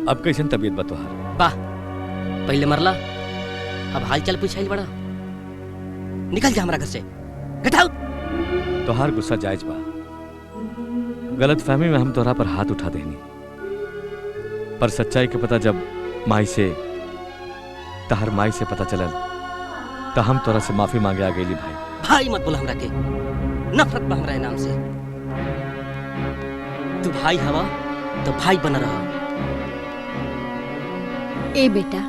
अब कैसन तबीयत बा तोहार? वाह, पहले मरला अब हाल चाल पूछाइल बड़ा। निकल जा हमरा घर से, गेट आउट। तोहार गुस्सा जायज बा। गलत फहमी में हम तोहरा पर हाथ उठा देनी, पर सच्चाई के पता जब तहर माई से पता चलल तो हम तोरा से माफी मांगे आ गेली। भाई भाई मत बोल हमरा के, नफरत बा हमरा नाम से। तू भाई हवा तो भाई बना रहा। ए बेटा,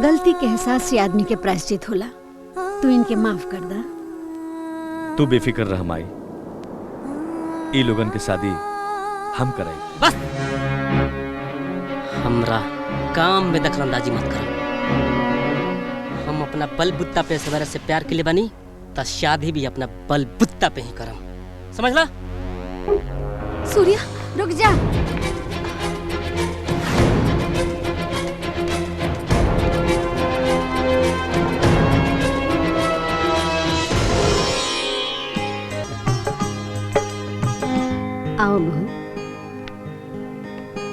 गलती के एहसास से आदमी के प्रायश्चित होला। तू इनके माफ कर दा। तू बेफिक्र रह माई, ई लोगन के शादी हम कराई। बस हमरा काम में दखलंदाजी मत कर। हम अपना बलबुत्ता पे सवेरे से प्यार के लिए बनी तो शादी भी अपना बलबुत्ता पे ही करम, समझला? सूर्या रुक जा। आओ बहू।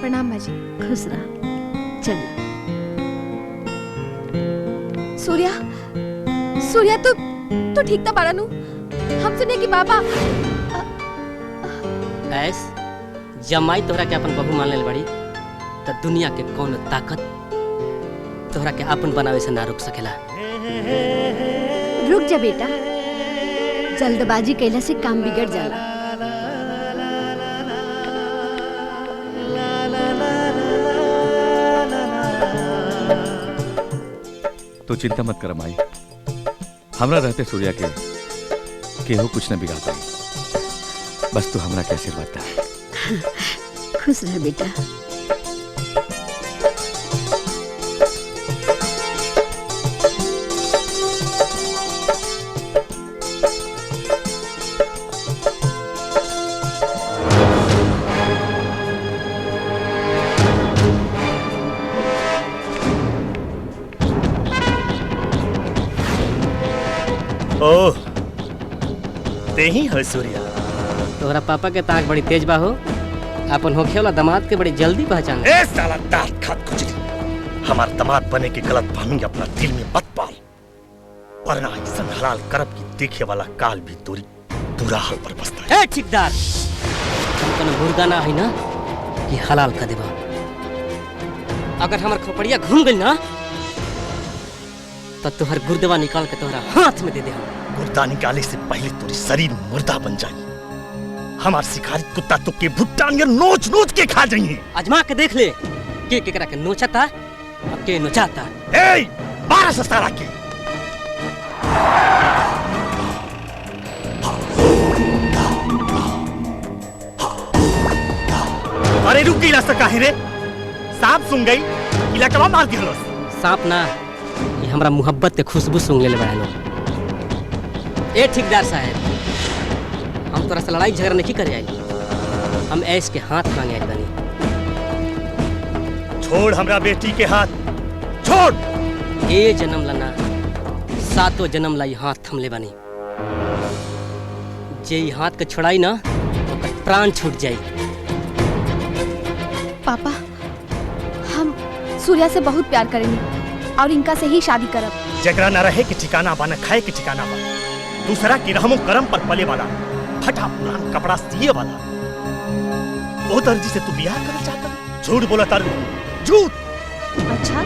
प्रणाम बाजी। खुश रह। चल। सूर्या, सूर्या तू ठीक तो बाड़ा नु? हम सुने कि बाबा ऐस जमाई तोहरा के अपन बहू मान ले बड़ी तो दुनिया के कौन ताकत तोहरा के अपन बनावे से ना रोक सकेला। रुक जा बेटा, जल्दबाजी कैला से काम बिगड़ जाला। तो चिंता मत कर माई, हमरा रहते सूर्या के केहू कुछ न बिगाड़ पाई। बस तू हमरा के आशीर्वाद दा। खुश रह बेटा। ओह, ते ही है सूर्या। तोहरा पापा के ताक बड़ी तेज बा हो, अपन होखे वाला दामाद के बड़ी जल्दी पहचान। ए साला दांत खात खुजली, हमार दामाद बने के गलत फहमी अपना दिल में मत पाल, वरना ऐसा हलाल करब की देखे वाला काल भी तोरी बुरा हाल पर बसता है। ए ठेकेदार, हम कोनो मुर्गा ना है ना कि हलाल कर देबा। अगर हमार खोपड़िया घूम गई ना तो तोहर गुर्दवा निकाल के तोहरा हाथ में दे दे। हम गुर्दा निकाले से पहले तोरी शरीर मुर्दा बन जाए। हमार शिकारी कुत्ता तो के भुट्टानिया नोच नोच के खा जाइए। आजमा के देख ले के केकरा के नोचता और के नोचाता। ए 12 सस्ता के अरे रुक गई रास्ता काहे रे? सांप सुन गई, इलाका मार दिया। सांप ना, ये हमरा मोहब्बत के खुशबू सूंघ ले बड़ा लोग। ए ठेकेदार साहब, हम तोरा से लड़ाई झगड़ा नहीं करे आई, हम ऐश के हाथ मांगे आई बनी। छोड़ हमरा बेटी के हाथ, छोड़। ए जन्म लना 7 जन्म लाई हाथ थमले बनी। जे हाथ के छोड़ाई ना ओकर प्राण छूट जाई। पापा, हम सूर्या से बहुत प्यार करेंगे और इनका से ही शादी करब। जगरा न रहे के ठिकाना बा, न खाए के ठिकाना बा, दूसरा की रहमो करम पर पले वाला, फटा पुरान कपड़ा सिए वाला, वो दर्जी से तू ब्याह करना चाहता? झूठ बोला तारू, झूठ। अच्छा,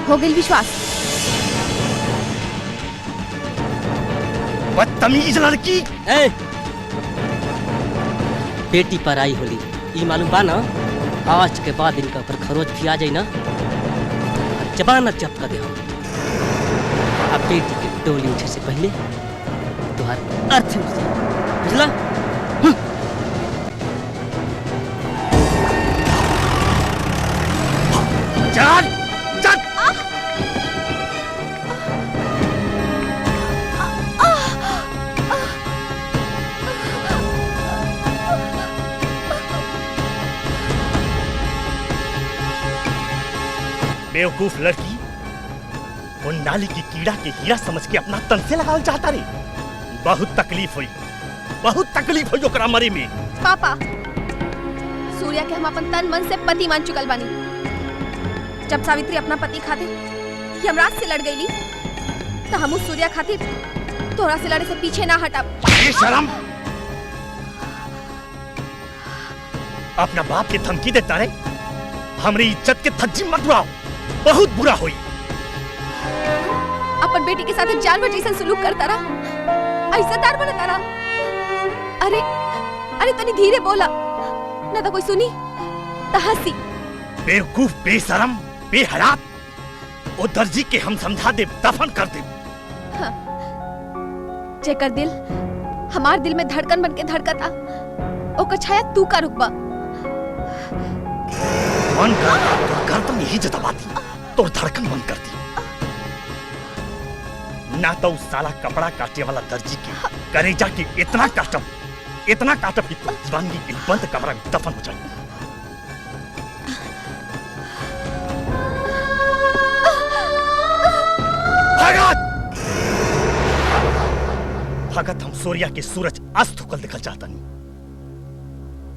हो गई विश्वास। बदतमीज लड़की। ए, बेटी पर आई होली, ये मालूम बा ना? आज के बाद इनका ऊपर खरोच भी आ जाए ना, जबानत जब्त कर दे। अब बेटी की टोली उठे से पहले तुम्हारा अर्थ बुझला? चल चल। बेवकूफ लड़की, वो नाली की कीड़ा के हीरा समझ के अपना तन से लगाना चाहता रे। बहुत तकलीफ हुई ओकरा मरे में। पापा, सूर्या के हम अपन तन मन से पति मान चुकल बानी। जब सावित्री अपना पति खातिर यमराज से लड़ गईली, तो हम उस सूर्या खातिर तोरा से लड़े से पीछे ना हटा। ये शर्म, अपना बाप के धमकी देता रे। हमारी इज्जत के धज्जी मत उड़ाओ, बहुत बुरा हुई। अपन बेटी के साथ जानवर जैसा सलूक करता रहा, इज्जतदार बनता रहा। अरे अरे तनी धीरे बोला, ना तो कोई सुनी तो हंसी। बेवकूफ, बेशरम, बेहयात। वो दर्जी के हम समझा दे, दफन कर दे। हाँ। जेकर दिल हमार दिल में धड़कन बन के धड़कता, ओकर छाया तू का रुकबा। मन कर तो यही जताबाती, तो धड़कन बंद कर दी। ना तो उस साला कपड़ा काटने वाला दर्जी के करेजा के इतना काटब कि तो दीवानगी के बंद कमरा में दफन हो जाए। भगत हम सूर्या के सूरज अस्त होकर दिखल चाहता नहीं।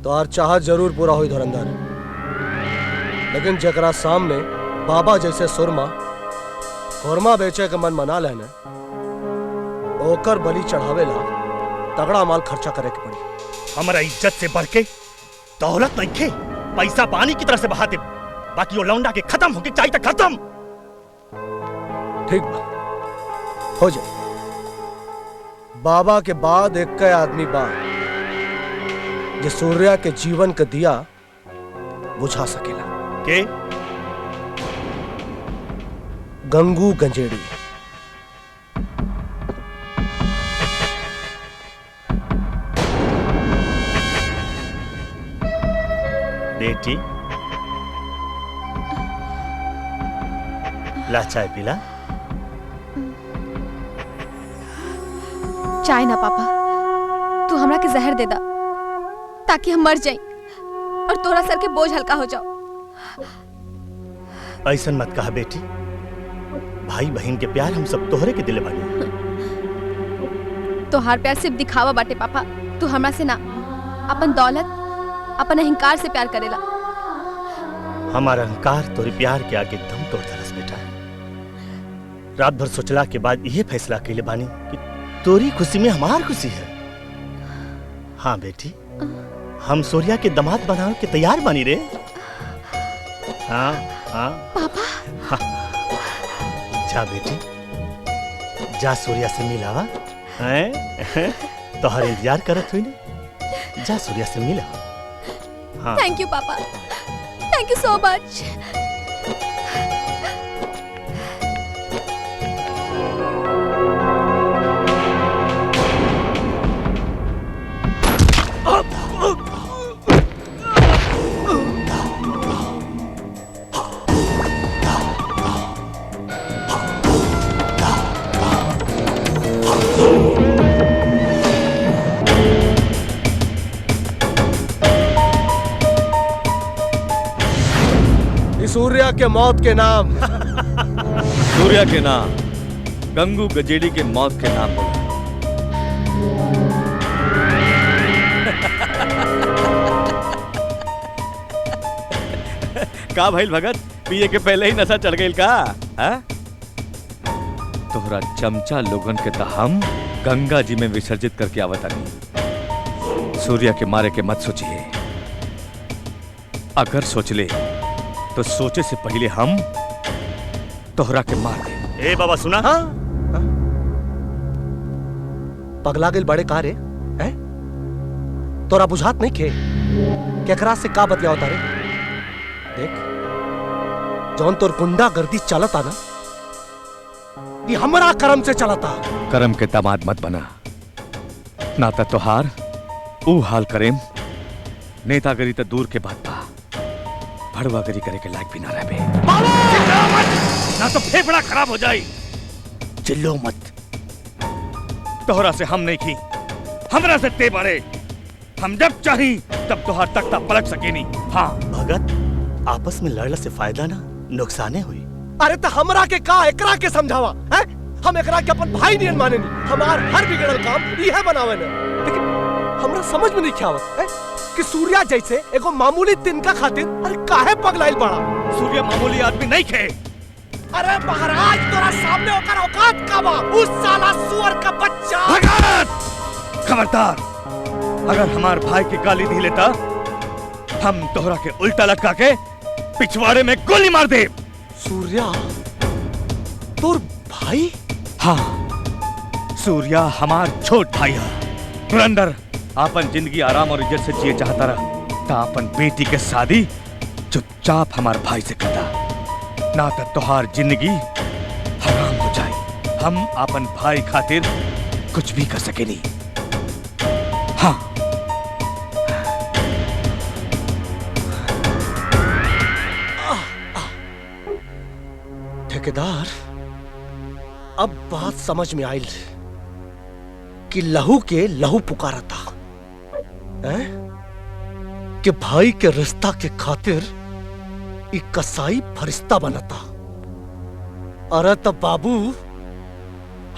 तो आर चाहत जरूर पूरा हुई धुरंधर, लेकिन जकरा सामने बाबा जैसे सुरमा खुरमा बेचे के मन मना लेने, ओकर बलि चढ़ावेला तगड़ा माल खर्चा करे के पड़ी। हमारा इज्जत से बढ़ के दौलत नहीं खे, पैसा पानी की तरह से बहा दे। बाकी वो लौंडा के खत्म होके चाहिए तो खत्म। ठीक बा, हो जाए। बाबा के बाद एक कई आदमी बा जो सूर्या के जीवन का दिया बुझा सकेला। के? गंगू गंजेड़ी। बेटी, ला चाय पिला। चाय ना पापा, तू हमरा के जहर दे दा, ताकि हम मर जाएं और तोरा सर के बोझ हल्का हो जाओ। ऐसा मत कहा बेटी, भाई बहन के प्यार हम सब तोहरे के दिले बानी। तोहार प्यार सिर्फ दिखावा बाटे पापा। तू हमरा से ना, अपन दौलत, अपन अहंकार से प्यार करेला। हमारा अहंकार तोरे प्यार के आगे दम तोड़ दरस बेटा। रात भर सोचला के बाद ये फैसला कैले बानी कि तोरी खुशी में हमार खुशी है। हाँ बेटी, हम सूर्या के दामाद बनाने के तैयार बानी रे। हाँ हाँ पापा। हाँ। जा बेटी, जा सूर्या से मिलावा। तोहर इंतजार करत हुई ने, जा सूर्या से मिला। हाँ। थैंक यू पापा, thank you so much. Surya के मौत के नाम सूर्या के नाम गंगू गजेड़ी के मौत के नाम बोला। का भाई भगत, पिए के पहले ही नशा चढ़ गई का? तोहरा चमचा लोगन के तो हम गंगा जी में विसर्जित करके आवता नहीं। सूर्या के मारे के मत सोचिए, अगर सोच ले तो सोचे से पहले हम तोहरा के मार दे। ए बाबा सुना? हाँ? पगला गेल बड़े कारे हैं? तोरा बुझात नहीं खे केकरा से का बतिया होता रे? देख, जौन तोर गुंडा गर्दी चलता ना, ये हमारा कर्म से चलता। कर्म के दामाद मत बना, नाता तोहार ऊ हाल करेम। नेतागिरी तो दूर के बात बा, हड़वागरी करे के लायक भी ना रहे। चिल्लाओ मत, ना तो फेफड़ा खराब हो जाए। चिल्लो मत। तोहरा से हम नहीं की, हमरा से ते बड़े। हम जब चाही तब तोहर तख्ता पलट सकेनी। हाँ भगत, आपस में लड़ला से फायदा ना नुकसाने हुई। अरे तो हमरा के का एकरा के समझावा है? हम एकरा के अपन भाई नहीं माने नहीं। हमार हर बिगड़ल काम यह बनावे ने। लेकिन हमरा समझ में नहीं आवत है कि सूर्या जैसे एगो मामूली तिनका खातिर अरे काहे पगलाइल बड़ा। सूर्य मामूली आदमी नहीं खे। अरे महाराज, तोरा सामने होकर औकात का बा? उस साला सुअर का बच्चा। भगत खबरदार, अगर हमार भाई की गाली दी लेता हम तोहरा के उल्टा लटका के पिछवाड़े में गोली मार दे। सूर्या तोर भाई? हाँ, सूर्या हमार छोट भाई है। पुरंदर आपन जिंदगी आराम और इज्जत से जिए चाहता रहा ता अपन बेटी के शादी चुपचाप हमार भाई से करता, ना तो तोहार जिंदगी हराम हो जाए। हम अपन भाई खातिर कुछ भी कर सके नहीं। हाँ ठेकेदार, अब बात समझ में आयल कि लहू के लहू पुकारा था कि भाई के रिश्ता के खातिर एक कसाई फरिश्ता बना था। अरे तब बाबू,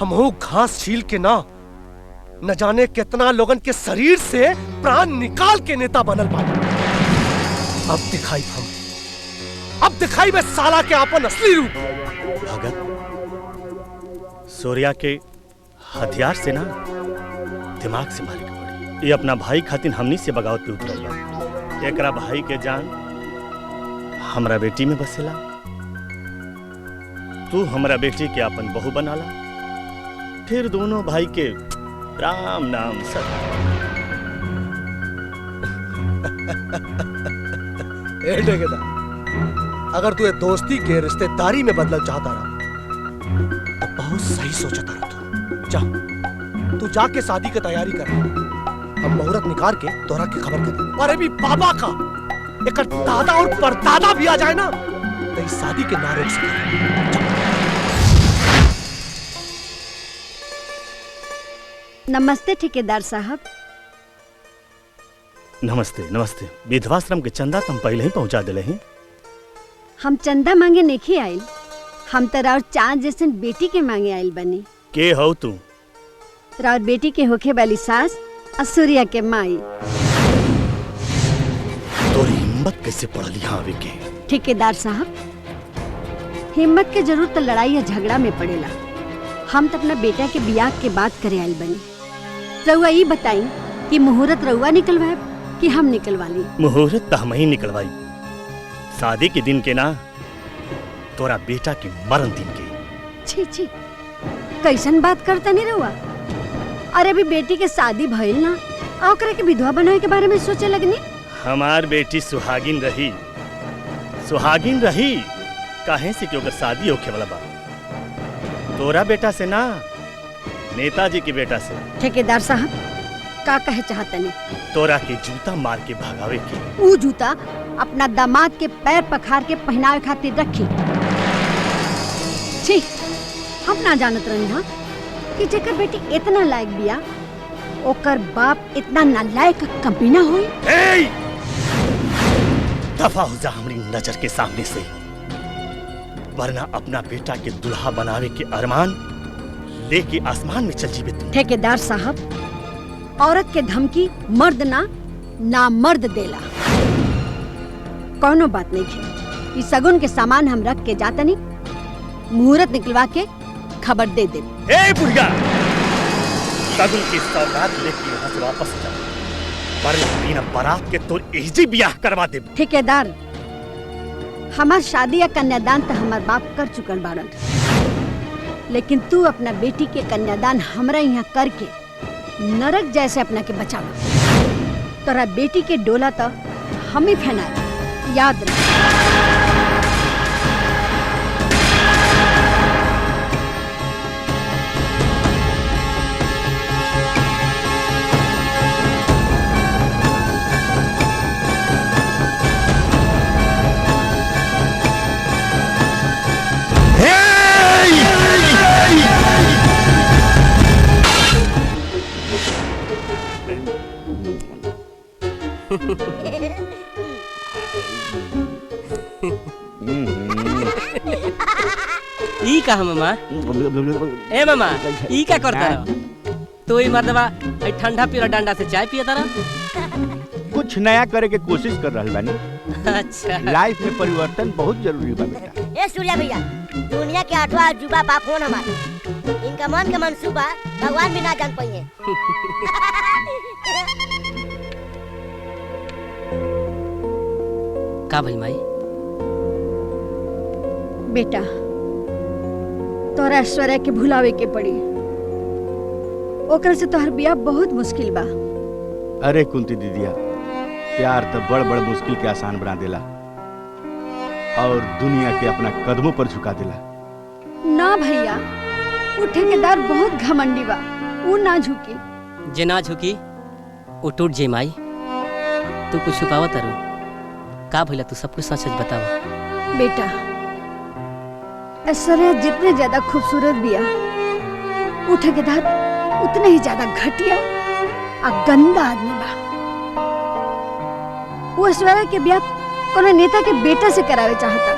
हम हो घास छील के ना न जाने कितना लोगन के शरीर से प्राण निकाल के नेता बनल बानी। अब दिखाई मैं साला के अपन असली रूप। भगत, सूर्या के हथियार से ना दिमाग से मारे के पड़ी। ये अपना भाई खातिर हमनी से बगावत पे उतरल बा। एकरा भाई के जान हमरा बेटी में बसेला। तू हमरा बेटी के अपन बहू बनाला, फिर दोनों भाई के राम नाम सत। अगर तू ये दोस्ती के रिश्तेदारी में बदलना चाहता रहा तो बहुत सही सोचता रहा। तू जाके शादी की तैयारी कर। हम मुहूर्त निकाल के तोरा की खबर कर दे। और अभी बाबा का एक दादा और परदादा भी आ जाए ना तो इस शादी के ना रोक सके। नमस्ते ठेकेदार साहब। नमस्ते नमस्ते। विधवाश्रम के चंदा तुम पहले ही पहुंचा दिले हैं। हम चंदा मांगे नहीं आयल, हम तो राउर चांद जैसे बेटी के मांगे आयल बनी। के हो तू? राउर बेटी के होखे वाली सास और सूर्या के माई। तोरी हिम्मत कैसे पड़ल यहाँ आवे के? ठेकेदार साहब, हिम्मत के जरूरत तो लड़ाई या झगड़ा में पड़ेला। हम तो अपना बेटा के बियाह के बात करे आयल बनी। रउआ ये बताई कि मुहूर्त रउआ निकलवाए कि हम निकलवा ली? मुहूर्त तो हम ही निकलवाई। शादी के दिन के ना, तोरा बेटा के मरण दिन के। छी छी, कैसन बात करता नहीं रहुआ? अरे अभी बेटी के शादी भइल ना, ओकरा के विधवा बनाए के बारे में सोचे लगनी। हमार बेटी सुहागिन रही, सुहागिन रही काहे से कि ओकर शादी होखे वाला बा। तोरा बेटा से ना, नेताजी के बेटा से। ठेकेदार साहब, का कहे चाहतनी? तोरा के जूता मार के भगावे के। वो जूता अपना दामाद के पैर पखार के पहनावे खातिर रखी। छी, हम ना जानत रही हा कि जेकर बेटी इतना लायक बिया, ओकर बाप इतना नालायक कभी ना होई। दफा हो जा हमारी नजर के सामने से, वरना अपना बेटा के दुल्हा बनावे के अरमान लेके आसमान में चल जीवे तुम। ठेकेदार साहब, औरत के धमकी मर्द ना मर्द देला। कौनो बात नहीं थी। इस सगुन के सामान हम रख के जातनी, मुहूर्त निकलवा के खबर दे दे। ए बुढ़िया, सगुन की सौगात लेके यहाँ से वापस जा, वरना बिना बारात के तो इजी ब्याह करवा दे। ठेकेदार, हमार शादी या कन्यादान तो हमार बाप कर चुकल बाड़न, लेकिन तू अपना बेटी के कन्यादान हमरा यहाँ करके नरक जैसे अपना के बचावा। तोरा बेटी के डोला तो हम ही फैलाए, याद रख। ई का मामा ए मामा ई क्या करता है तू ही मर्दवा ठंडा पियो डंडा से चाय पिया तारा कुछ नया करे के कोशिश कर रहल बानी। अच्छा लाइफ में परिवर्तन बहुत जरूरी बा बेटा। ए सूर्या भैया दुनिया के 8वां अजूबा बाप हो हमारे, इनका मन के मंसूबा भगवान भी ना जान पाइए। का भाई माई बेटा तोरा ऐश्वर्या के भुलावे के पड़ी, ओकर से तोहर बियाह बहुत मुश्किल बा। अरे कुंती दीदिया, प्यार तो बड़ बड़ मुश्किल के आसान बना देला और दुनिया के अपना कदमों पर झुका देला। ना भैया, वो ठेकेदार बहुत घमंडी बा, वो ना झुकी। जे ना झुकी वो टूट जे माई। तू कुछ छुपावा तारू का भइला, तू सब कुछ सच सच बतावा। बेटा ऐश्वर्या जितने ज्यादा खूबसूरत बिया, वो ठेकेदार उतने ही ज्यादा घटिया और गंदा आदमी बा। वो ऐश्वर्या के ब्याह कोनो नेता के बेटा से करावे चाहता।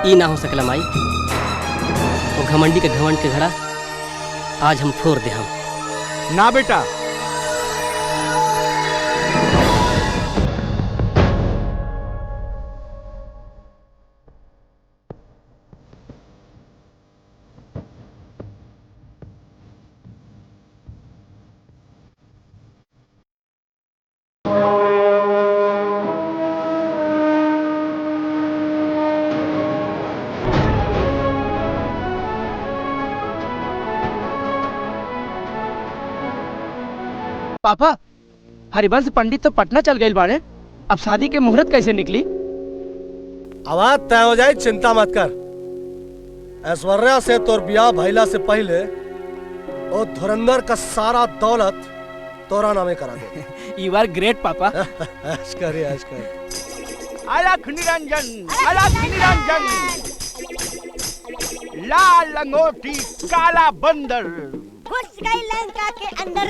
ई ना हो सकला माई, वो घमंडी के घमंड के घड़ा आज हम फोड़ दे हम। ना बेटा, पापा हरिवंश पंडित तो पटना चल गए बाड़े, अब शादी के मुहूर्त कैसे निकली? आवाज तय हो जाए, चिंता मत कर। ऐश्वर्या से तोर ब्याह भइला से पहले वो धुरंधर का सारा दौलत तोरा नामे करा दे। यू आर ग्रेट पापा। ऐश कर, ऐश कर। अलख निरंजन, अलख निरंजन, लाल लंगोटी काला बंदर घुस गई लंका के अंदर।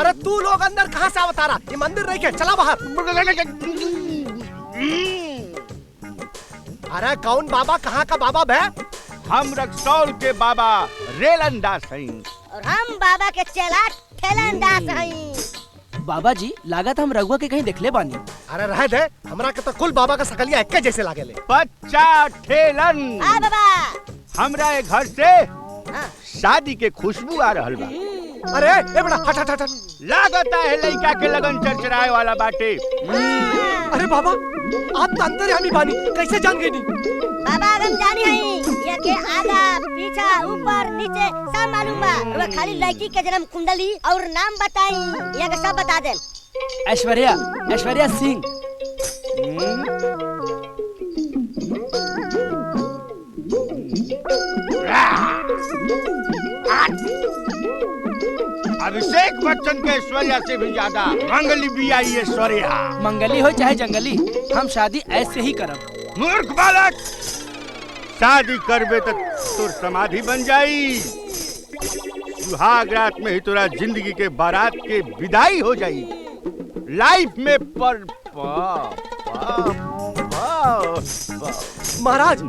अरे तू लोग अंदर कहाँ से आवता रहा? ये मंदिर नहीं के, चला बाहर। अरे कौन बाबा, कहाँ का बाबा बे? हम रक्सौल के बाबा रेलंदास हैं। और हम बाबा के चेला ठेलनदास हैं। बाबा जी लागत हम रघुआ के कहीं देखले बानी। अरे रह दे, हमरा के तो कुल बाबा का सकलिया एक जैसे लागे ले। बच्चा ठेलन, हाँ बाबा। हमरा एक घर से शादी के खुशबू आ रहल बा। अरे ए बेटा हट हट हट। लागता है लड़का के लगन चरचराए वाला बाटे। अरे बाबा, आप तो अंतर्यामी बानी, कैसे जान गई? बाबा हम जानी हैं, ये के आगा पीछा ऊपर नीचे सब मालूम बा। वो खाली लड़की के जन्म कुंडली और नाम बताई, ये के सब बता दे। ऐश्वर्या, ऐश्वर्या सिंह। अभिषेक बच्चन के ऐश्वर्या से भी ज्यादा मंगली भी आई ऐश्वर्या। मंगली हो चाहे जंगली, हम शादी ऐसे ही करब। मूर्ख बालक, शादी करबे तो तोर समाधि बन जाई। सुहाग रात में ही तोरा जिंदगी के बारात के विदाई हो जाई। लाइफ में पर महाराज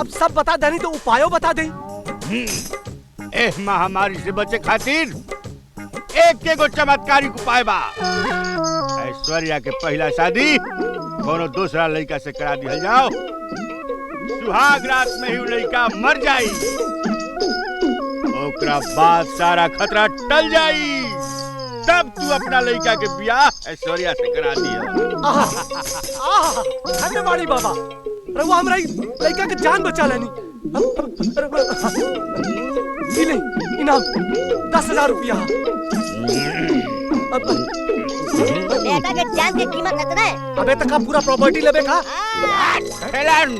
अब सब बता देनी तो उपायों बता दे। एह महामारी से बचे खातिर एक एगो चमत्कारिक उपाय बा। ऐश्वर्या के पहला शादी कोनो दूसरा लड़का से करा दिया जाओ। सुहाग रात में ही लड़का मर जाई, ओकरा बाद सारा खतरा टल जाई। तब तू अपना लड़का के ब्याह ऐश्वर्या से करा दिया। धन्यवाद बाबा, रघु हमरा लड़का के जान बचा लेनी। इनाम 10,000 रुपया। बेटा के जान की कीमत कितना है? अबे तक का पूरा प्रॉपर्टी लेबे का? हेलन,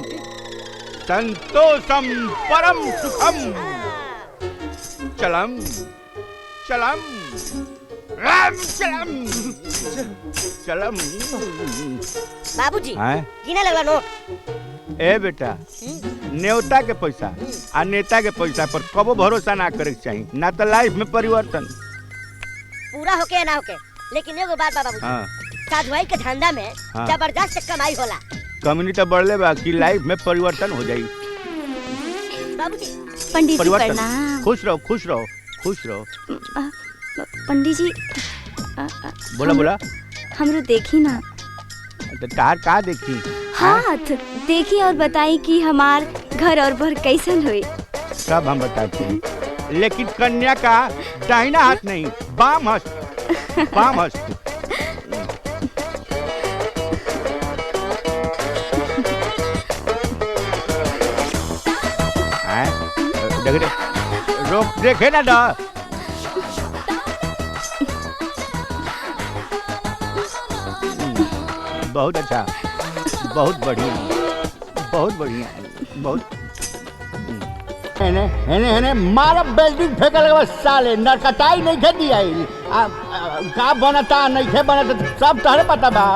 संतोषम परम सुखम, चलम चलम राम चलम चलम। बाबूजी गिने लगला नोट। ए बेटा, नेवता के पैसा आ नेता के पैसा पर कबो भरोसा ना करे के चाहिए, ना तो लाइफ में परिवर्तन पूरा होके या ना होके, लेकिन एगो बात बाबूजी, साधुआई के धंधा में जबरदस्त कमाई होला। कम्युनिटी बढ़ले बा कि लाइफ में परिवर्तन हो जाई। बाबूजी पंडित जी परिवर्तन। प्रणाम। खुश रहो खुश रहो खुश रहो। पंडित जी बोला बोला। हमरो देखी ना। तो तार का देखी? हाथ देखी और बताई कि हमार घर और भर कैसन हुई। सब हम बताते हैं, लेकिन कन्या का दाहिना हाथ नहीं, बाम हस्त। बाम हस्त। देख रोक देखे ना डा। बहुत अच्छा, बहुत बढ़िया, बहुत बढ़िया, बहुत। हेने मारा बेल्डिंग फेंकल के साले नरकटाई नहीं खे दिया का बनता नहीं खे बनता सब तहरे पता बा।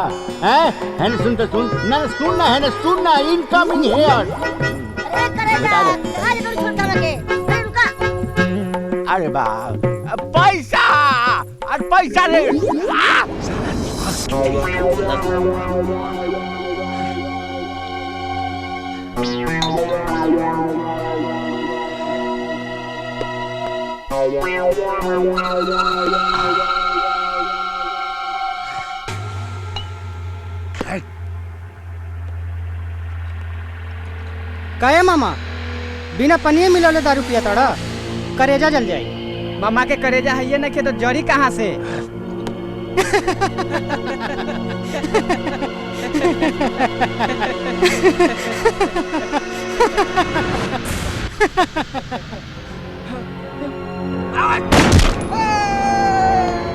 हैं हेने सुन तो सुन ना सुन ना हेने सुन ना इनकमिंग हियर। अरे करेला आज तो छोटा लगे अरे रुका। अरे बा पैसा और पैसा रे। काहे मामा बिना पनिये मिलौले दारू पिया ताड़ा करेजा जल जाई। मामा के करेजा है ये नहीं तो जड़ी कहाँ से?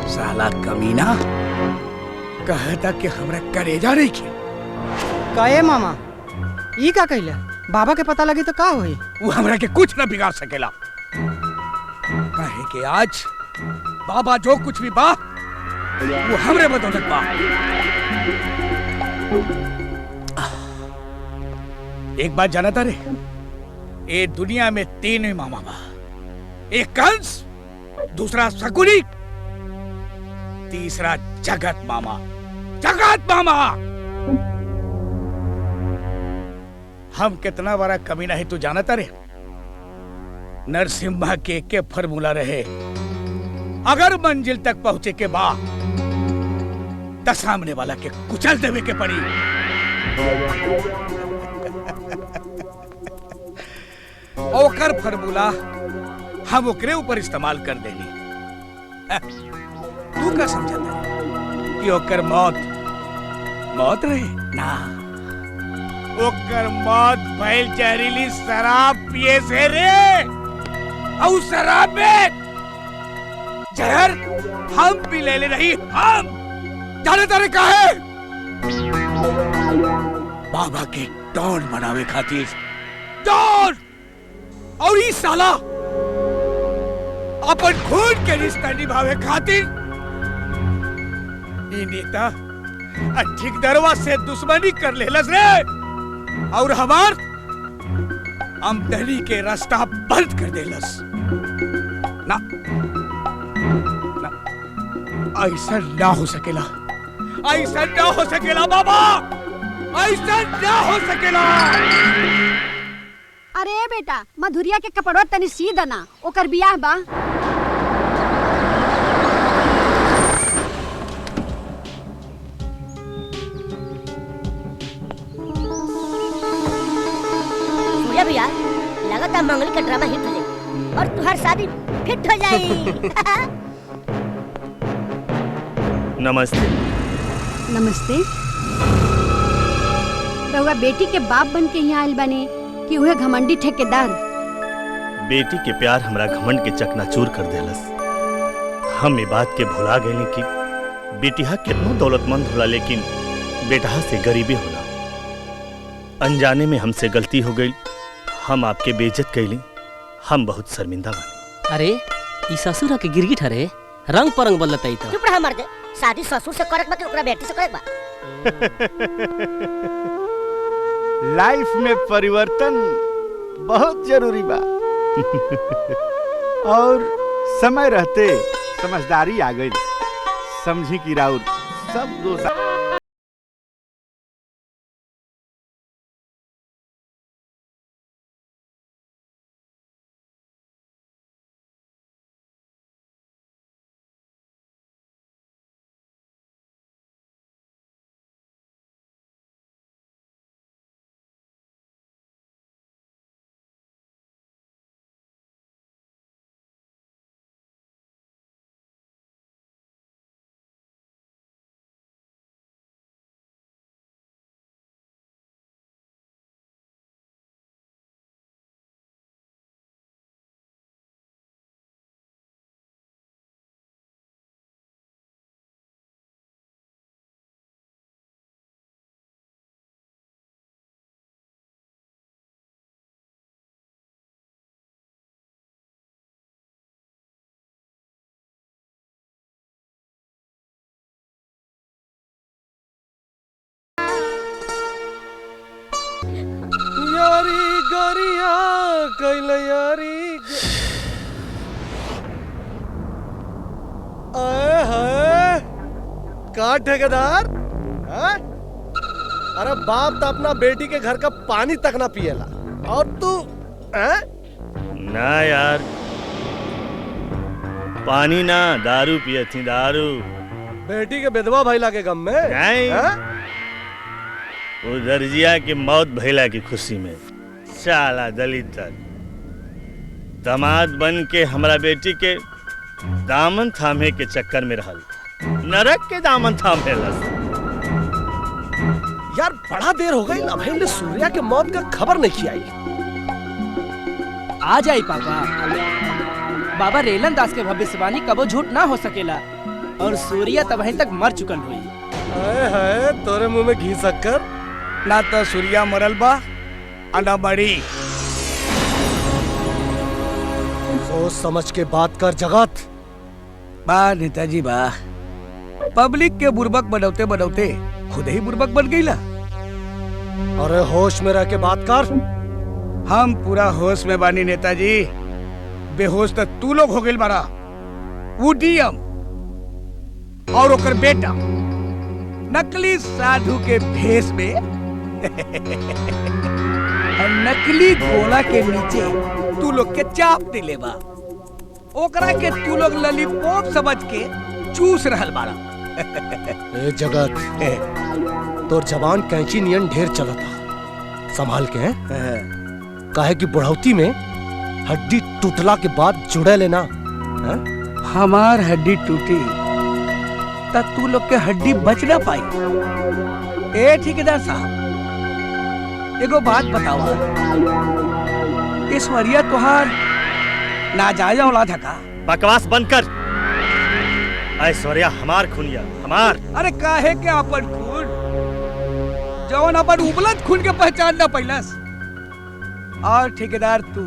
साला कमीना कहता कि हमरा करेजा नहीं खे। काहे मामा ई का कहले? बाबा के पता लगी तो का होई? वो हमरा के कुछ न बिगाड़ सकेला। कहे कि आज बाबा जो कुछ भी बा वो हमरे बदौलत बा। एक बात जाना था रे, ये दुनिया में तीन ही मामा बा। एक कंस, दूसरा शकुनी, तीसरा जगत मामा। जगत मामा हम कितना बड़ा कमीना है तू जानता रे? नरसिम्हा के फॉर्मूला रहे, अगर मंजिल तक पहुंचे के बाद तो सामने वाला के कुचल देवे के पड़ी। ओकर फॉर्मूला हम ओकरे ऊपर इस्तेमाल कर देनी। तू क्या समझता है कि ओकर मौत मौत रहे ना? ओकर मौत भइल जहरीली शराब पिए से रे। और शराब में जहर हम भी ले रही। हम जाने तारे काहे? बाबा के डॉन बनावे खातिर। डॉन और ई साला अपन खून के रिश्ता निभावे खातिर ई नेता ठेकेदारवा से दुश्मनी कर लेलस रे और हमार आमदनी के रास्ता बंद कर देलस। ना ना ऐसा ना हो सकेला, ऐसा ना हो सकेला बाबा, ऐसा ना हो सकेला। अरे बेटा मधुरिया के कपड़वा तनी सी दना, ओकर बियाह बा। सूर्या भैया लगातार मंगली का ड्रामा हिट हो जाए और तुम्हारी शादी फिट हो जाए। नमस्ते। नमस्ते। रउआ बेटी के बाप बन के यहाँ आयल बने कि उहे घमंडी ठेकेदार? बेटी के प्यार हमरा घमंड के चकनाचूर कर देलस। हम ये बात के भुला गए कि बेटिया कितना दौलतमंद होला लेकिन बेटा से गरीबी होला। अनजाने में हमसे गलती हो गई, हम आपके बेइज्जत कैली। हम बहुत शर्मिंदा बानी। अरे ई ससुर के गिरगिट हरे रंग परंग बदलतई त। चुप रह मर दे। शादी ससुर से करक बा कि ओकरा बेटी से करक बा? लाइफ में परिवर्तन बहुत जरूरी बा। और समय रहते समझदारी आ गई। समझी कि राउर सब दोस्त गोरिया कैल यारी आए हाय का ठेकेदार हाँ? अरे बाप तो अपना बेटी के घर का पानी तक ना पिएला और तू हाँ? ना यार, पानी ना दारू पिए थी, दारू। बेटी के विधवा भइला के गम में नहीं। हाँ? वो दर्जिया की मौत भइला की खुशी में साला दलित दामाद बन के हमरा बेटी के दामन थामे के चक्कर में रहल, नरक के दामन थामे लस। यार बड़ा देर हो गई ना भाई ने सूर्या के मौत का खबर नहीं आई। आ जाई पापा। बाबा रेलन दास के भविष्यवाणी कबो झूठ ना हो सकेला और सूर्या तब तक मर चुकल हुई। हाय तोरे मुंह में घी शक्कर। ना तो सूर्या मरल बा ना बड़ी। सोच समझ के बात कर जगत। बा नेताजी बा, पब्लिक के बुर्बक बनौते बनौते खुद ही बुर्बक बन गईला। अरे होश में रह के बात कर। हम पूरा होश में बानी नेताजी, बेहोश तो तू लोग हो गइल बारा। वो डीएम और ओकर बेटा नकली साधु के भेष में नकली गोला के नीचे तू लोग के चाप दिले बा। ओकरा के तू लोग ललीपॉप समझ के चूस रहल बारा। ए जगत तोर जवान कैंची नियन ढेर चलता, संभाल के हैं? काहे कि बुढ़ौती में हड्डी टूटला के बाद जुड़े लेना। हमार हड्डी टूटी तब तू लोग के हड्डी बच ना पाई। ए ठेकेदार साहब, एगो बात बताओ, ईश्वरिया तुहार नाजायज औलाद है का? बकवास बंद कर। ऐश्वर्या हमार खुनिया, हमार। अरे काहे के अपन खून, जवन अपन उबलत खून के पहचान ना पैलस। और ठेकेदार तू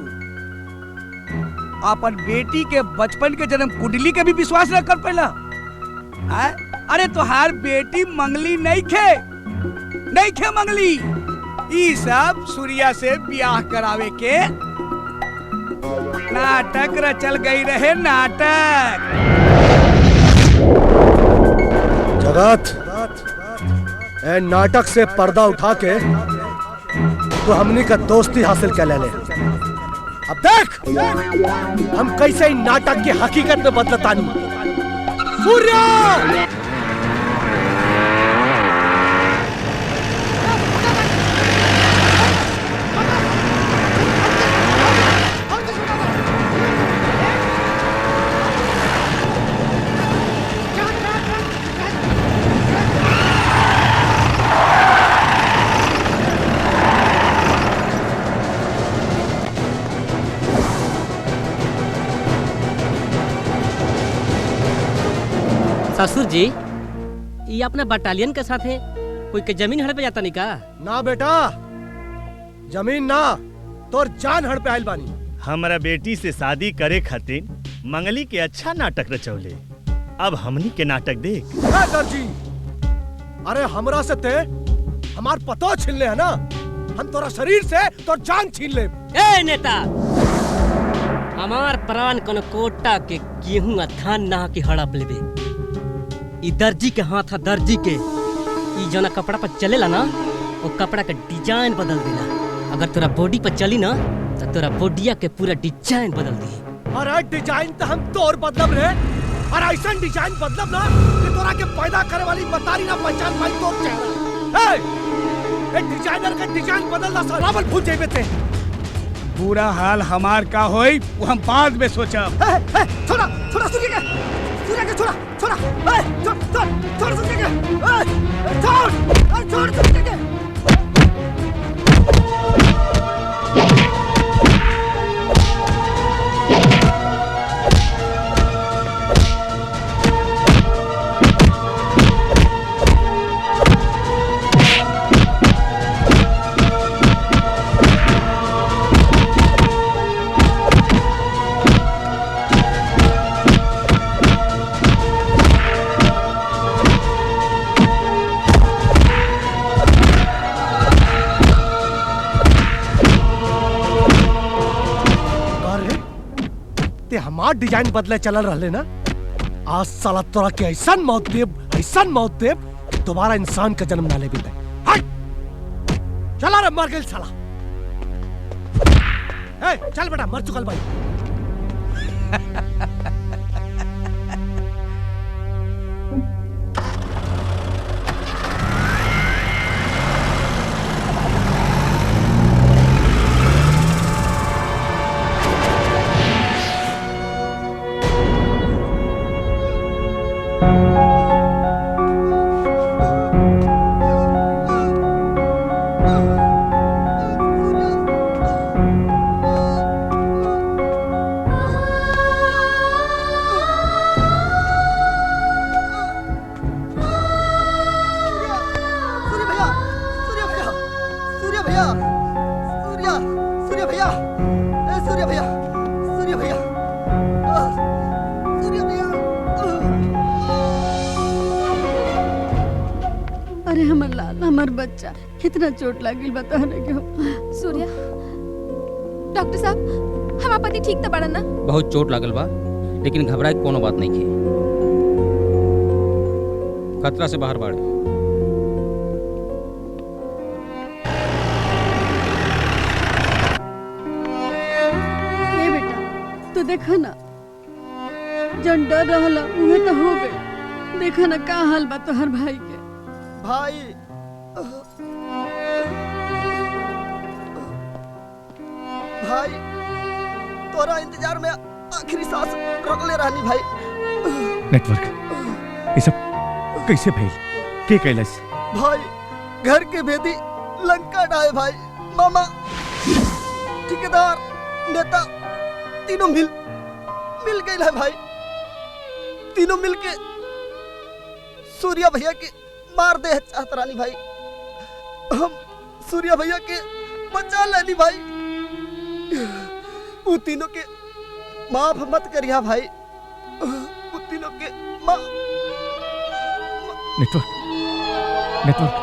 अपन बेटी के बचपन के जन्म कुंडली के भी विश्वास न कर पैला। अरे तुहार बेटी मंगली नहीं खे मंगली। ई सब सूर्या से ब्याह करावे के नाटक रचल गई रहे, नाटक। जगत ए नाटक से पर्दा उठा के तो हमनी का दोस्ती हासिल कर ले। अब देख हम कैसे इन नाटक की हकीकत में बदलतानी। सूर्या ससुर जी, ये अपना बटालियन के साथ है, कोई के जमीन हड़प जाता नहीं का? ना बेटा, जमीन ना तोर जान हड़प आइल बानी। हमारा बेटी से शादी करे खातिर मंगली के अच्छा नाटक रचौले। अब हमनी के नाटक देख। दर्जी, अरे हमरा से ते हमार पतो छीन ले है ना, हम तोरा शरीर से तो जान छीन ले। ए नेता, हमार प्राण कन कोटा के गेहूं आ धान नहा के हड़प लेबे। ई दर्जी के हाथ दर्जी के, ई जना कपड़ा पर चलेला ना, वो कपड़ा का डिजाइन बदल देला। अगर तोरा बॉडी पर चली ना तो तोरा बॉडिया के पूरा डिजाइन बदल दी। अरे डिजाइन तो हम तोर बदलब रे, और ऐसा डिजाइन बदलब ना कि तोरा के पैदा करे वाली बतारी ना पहचान पाई तोर चेहरा। ए डिजाइनर का डिजाइन बदलना साला बल भूल जेबे ते। बुरा हाल हमार का होई वो हम बाद में सोचब। छोड़ा छोड़ा सूर्य के छोड़ा छोड़ा छोड़ छोड़ छोड़ सूर्य के छोड़ छोड़ सूर्य के। हमार डिजाइन बदले चलल रहले ना, आज साला तोरा के ऐसा मौत देब दोबारा इंसान का जन्म ना ले बिते। हट चला रे, मर गइल साला। ए चल बेटा, मर चुकल भाई। अरे हमर लाल, हमर बच्चा, कितना चोट लागिल बताने के हो। सूर्या, डॉक्टर साहब, हमार पति ठीक तो बड़ा ना? बहुत चोट लागल बा, लेकिन घबराए के कोनो बात नहीं की। खतरा से बाहर बाड़े। ए बेटा, तो देखा ना, जन डर रहला उहे तो हो गए। देखा ना का हाल बा तोहर भाई के। भाई भाई तोरा इंतजार में आखिरी सांस रोकले रहनी भाई। नेटवर्क ये सब कैसे भइल? के कैलस? भाई घर के भेदी लंका डाए भाई। मामा, ठेकेदार, नेता तीनों मिल गए है भाई। तीनों मिल के सूर्या भैया के मार दे चाहत रानी भाई। हम सूर्या भैया के बचा लेनी भाई। वो तीनों के माफ मत करिया भाई। वो तीनों के नेटवर्क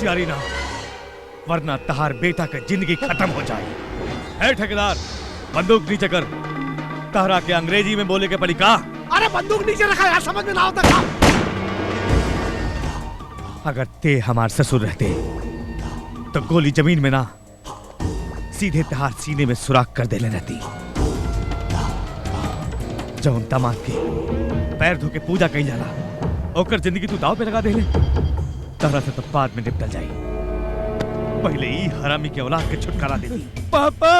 होशियारी ना, वरना तहार बेटा का जिंदगी खत्म हो जाए। है ठेकेदार, बंदूक नीचे कर। तहरा के अंग्रेजी में बोले के पड़ी का? अरे बंदूक नीचे रखा यार, समझ में ना होता था। अगर ते हमार ससुर रहते तो गोली जमीन में ना सीधे तहार सीने में सुराख कर देले रहती। जौन दामाद के पैर धो के पूजा कही जाला, ओकर जिंदगी तू दाव पे लगा देले। तहरा से तो बाद में निपटल जाई, पहले ही हरामी के औलाद के छुटकारा दे दी। पापा,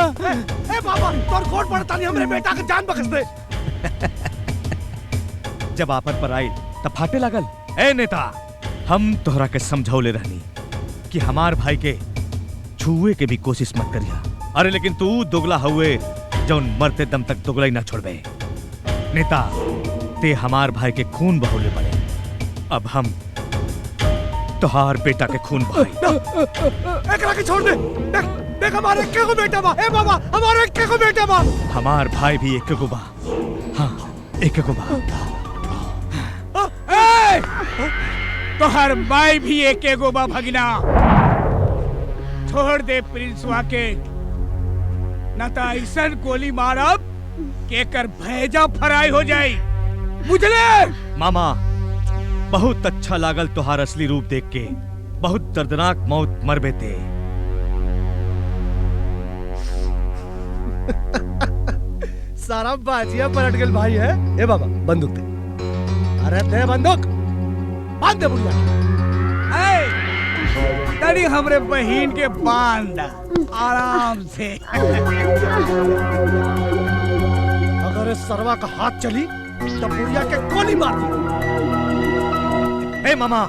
ए पापा, तोर खोट पड़ता नहीं, हमरे बेटा के जान बख्श दे। जब आपन पर आई तब फाटे लागल। ए नेता, हम तोहरा के समझौले रहनी कि हमार भाई के छुए के भी कोशिश मत करिया। अरे लेकिन तू दुगला हुए जौन मरते दम तक दुगला ही ना छोड़बे। नेता, ते हमार भाई के खून बहौले पड़े, अब हम तोहार बेटा के खून बहाई। एकरा के छोड़ दे। देख देख, हमारे एक्के को बेटा बा। ए बाबा, हमारे एक्के को बेटा बा। हमार भाई भी एक को बा। हाँ, एक को बा। तोहर भाई भी एक एगो बा भगिना। छोड़ दे प्रिंसवा के, न तो ऐसन गोली मारब के कर भेजा फराई हो जाई, बुझले? मामा, बहुत अच्छा लागल तोहार असली रूप देख के। बहुत दर्दनाक मौत मरबे थे। सारा बाजिया पलट गल भाई है। ए बाबा, बंदूक दे। अरे दे बंदूक, बांध दे बुढ़िया। तड़ी हमरे बहन के बांध आराम से। अगर इस सरवा का हाथ चली तो बुढ़िया के गोली मार दी। ए मामा,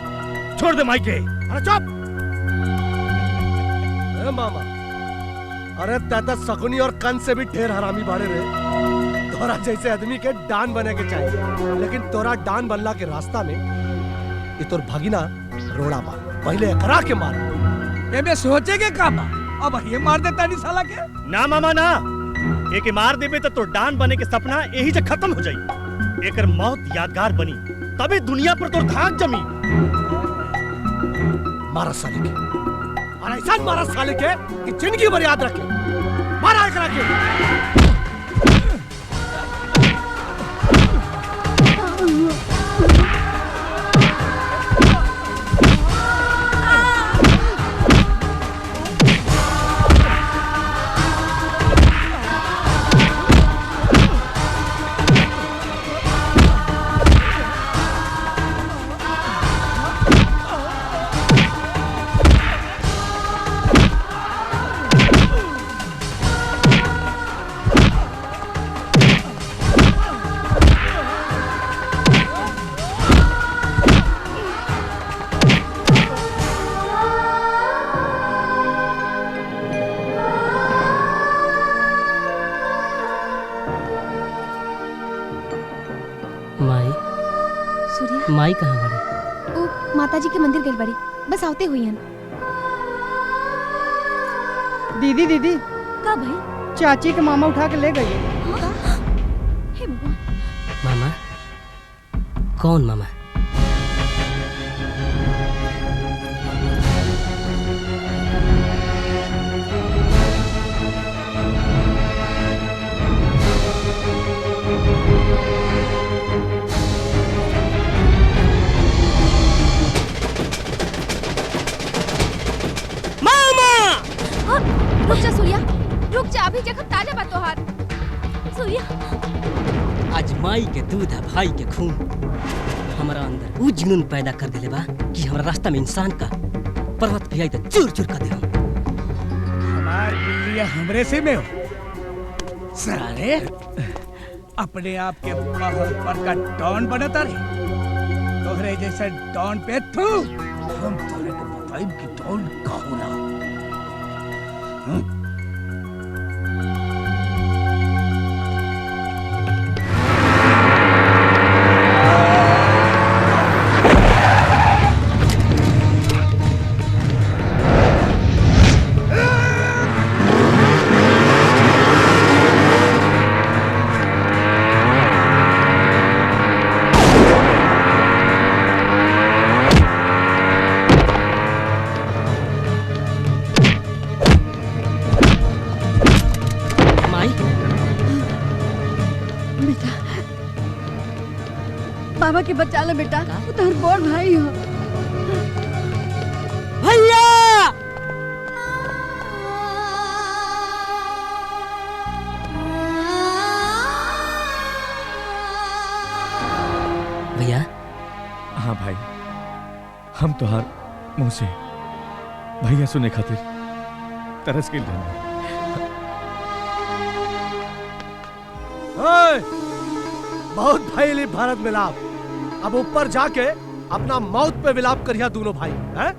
छोड़ दे माइके। अरे चुप। ए मामा, अरे ताता सगुनी और कन से भी ढेर हरामी बाड़े रहे। तोरा जैसे आदमी के डान बने के चाहिए, लेकिन तोरा डान बनला के रास्ता में ये तोर भगिना रोड़ा बा। पहले एकरा के मार। एमे सोचे के का बा? अब ये मार देता नहीं साला के? ना मामा ना, एक मार देबे तो तोर डान बने के सपना यही से खत्म हो जाई। एकर मौत यादगार बनी, तबे दुनिया पर तोर धाक जमी। मारा साले के, और ऐसा मारा साले के कि जिंदगी भर याद रखे। मारा एकरा के। माई कहाँ बड़ी? ओ माताजी के मंदिर गई बड़ी, बस आवते हुई हैं। दीदी दीदी, का भाई? चाची के मामा उठा के ले गए। हे भगवान। मामा? कौन मामा? रुक जा सूर्या, रुक जा, अभी जख्म ताजा बा तोहार। सूर्या, आज माई के दूध है, भाई के खून हमारा अंदर वो जुनून पैदा कर देले बा कि हमारा रास्ता में इंसान का पर्वत भी आई तो चूर चूर कर दे। हमार बिल्लिया हमरे से में हो सारे, अपने आप के महल पर का डॉन बनता रहे। तोहरे जैसे डॉन पे थू, हम तोहरे को बताइब कि डॉन का होला। बेटा बाबा के बचा ले बेटा, वो तो बड़ भाई हो। भैया भैया। हाँ भाई, हम तोहार मुंह से भैया सुने खातिर तरस के लिए। बहुत भाई भारत मिलाप, अब ऊपर जाके अपना मौत पे विलाप करिया दोनों भाई हैं?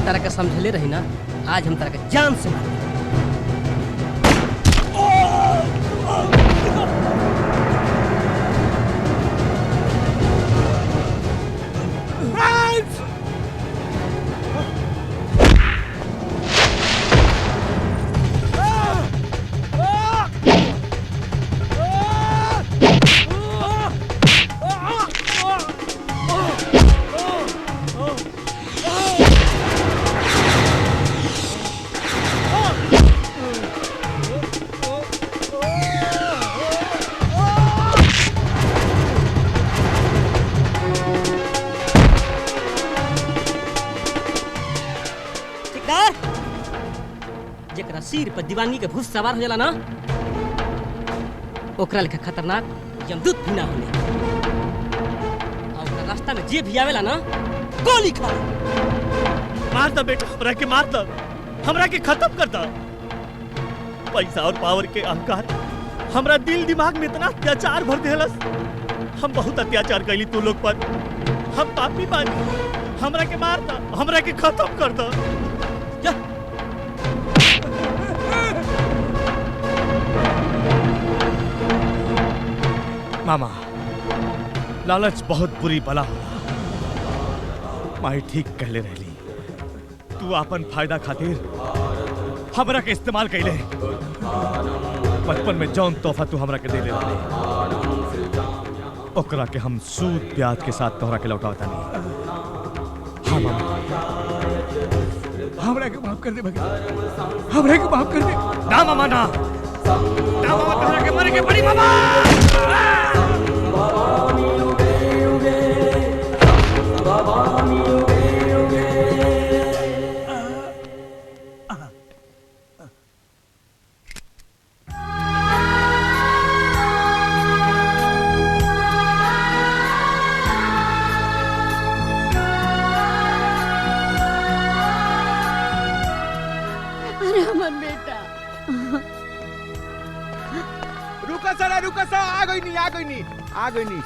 तरह के समझले रही ना, आज हम तरह के जान से मार सिर पर दीवानी के भूत सवार हो जाला ना, ओकरा लेखा खतरनाक यमदूत भी ना होले। और ओकरा रास्ता में जे भी आवेला ना, गोली खा मार दो बेटा, हमरा के मार दो, हमरा के खत्म कर दो। पैसा और पावर के अहंकार हमरा दिल दिमाग में इतना अत्याचार भर देहलस। हम बहुत अत्याचार कैली तू लोग पर, हम पापी बानी। हमरा के मार दो, हमरा के खत्म कर दो। मामा, लालच बहुत बुरी बला होला। माई ठीक कहले रहली, तू अपन फायदा खातिर हमरा के इस्तेमाल कैले। बचपन में जौन तोहफा तू हमरा के दे ले ओकरा के हम सूद ब्याज के साथ तोहरा के लौटावता नहीं। हाँ मामा, हमरा के माफ कर दे भगत, हमरा के माफ कर दे। ना मामा ना, ना मामा, तोहरा के मरे के पड़ी मामा। आ गई नी।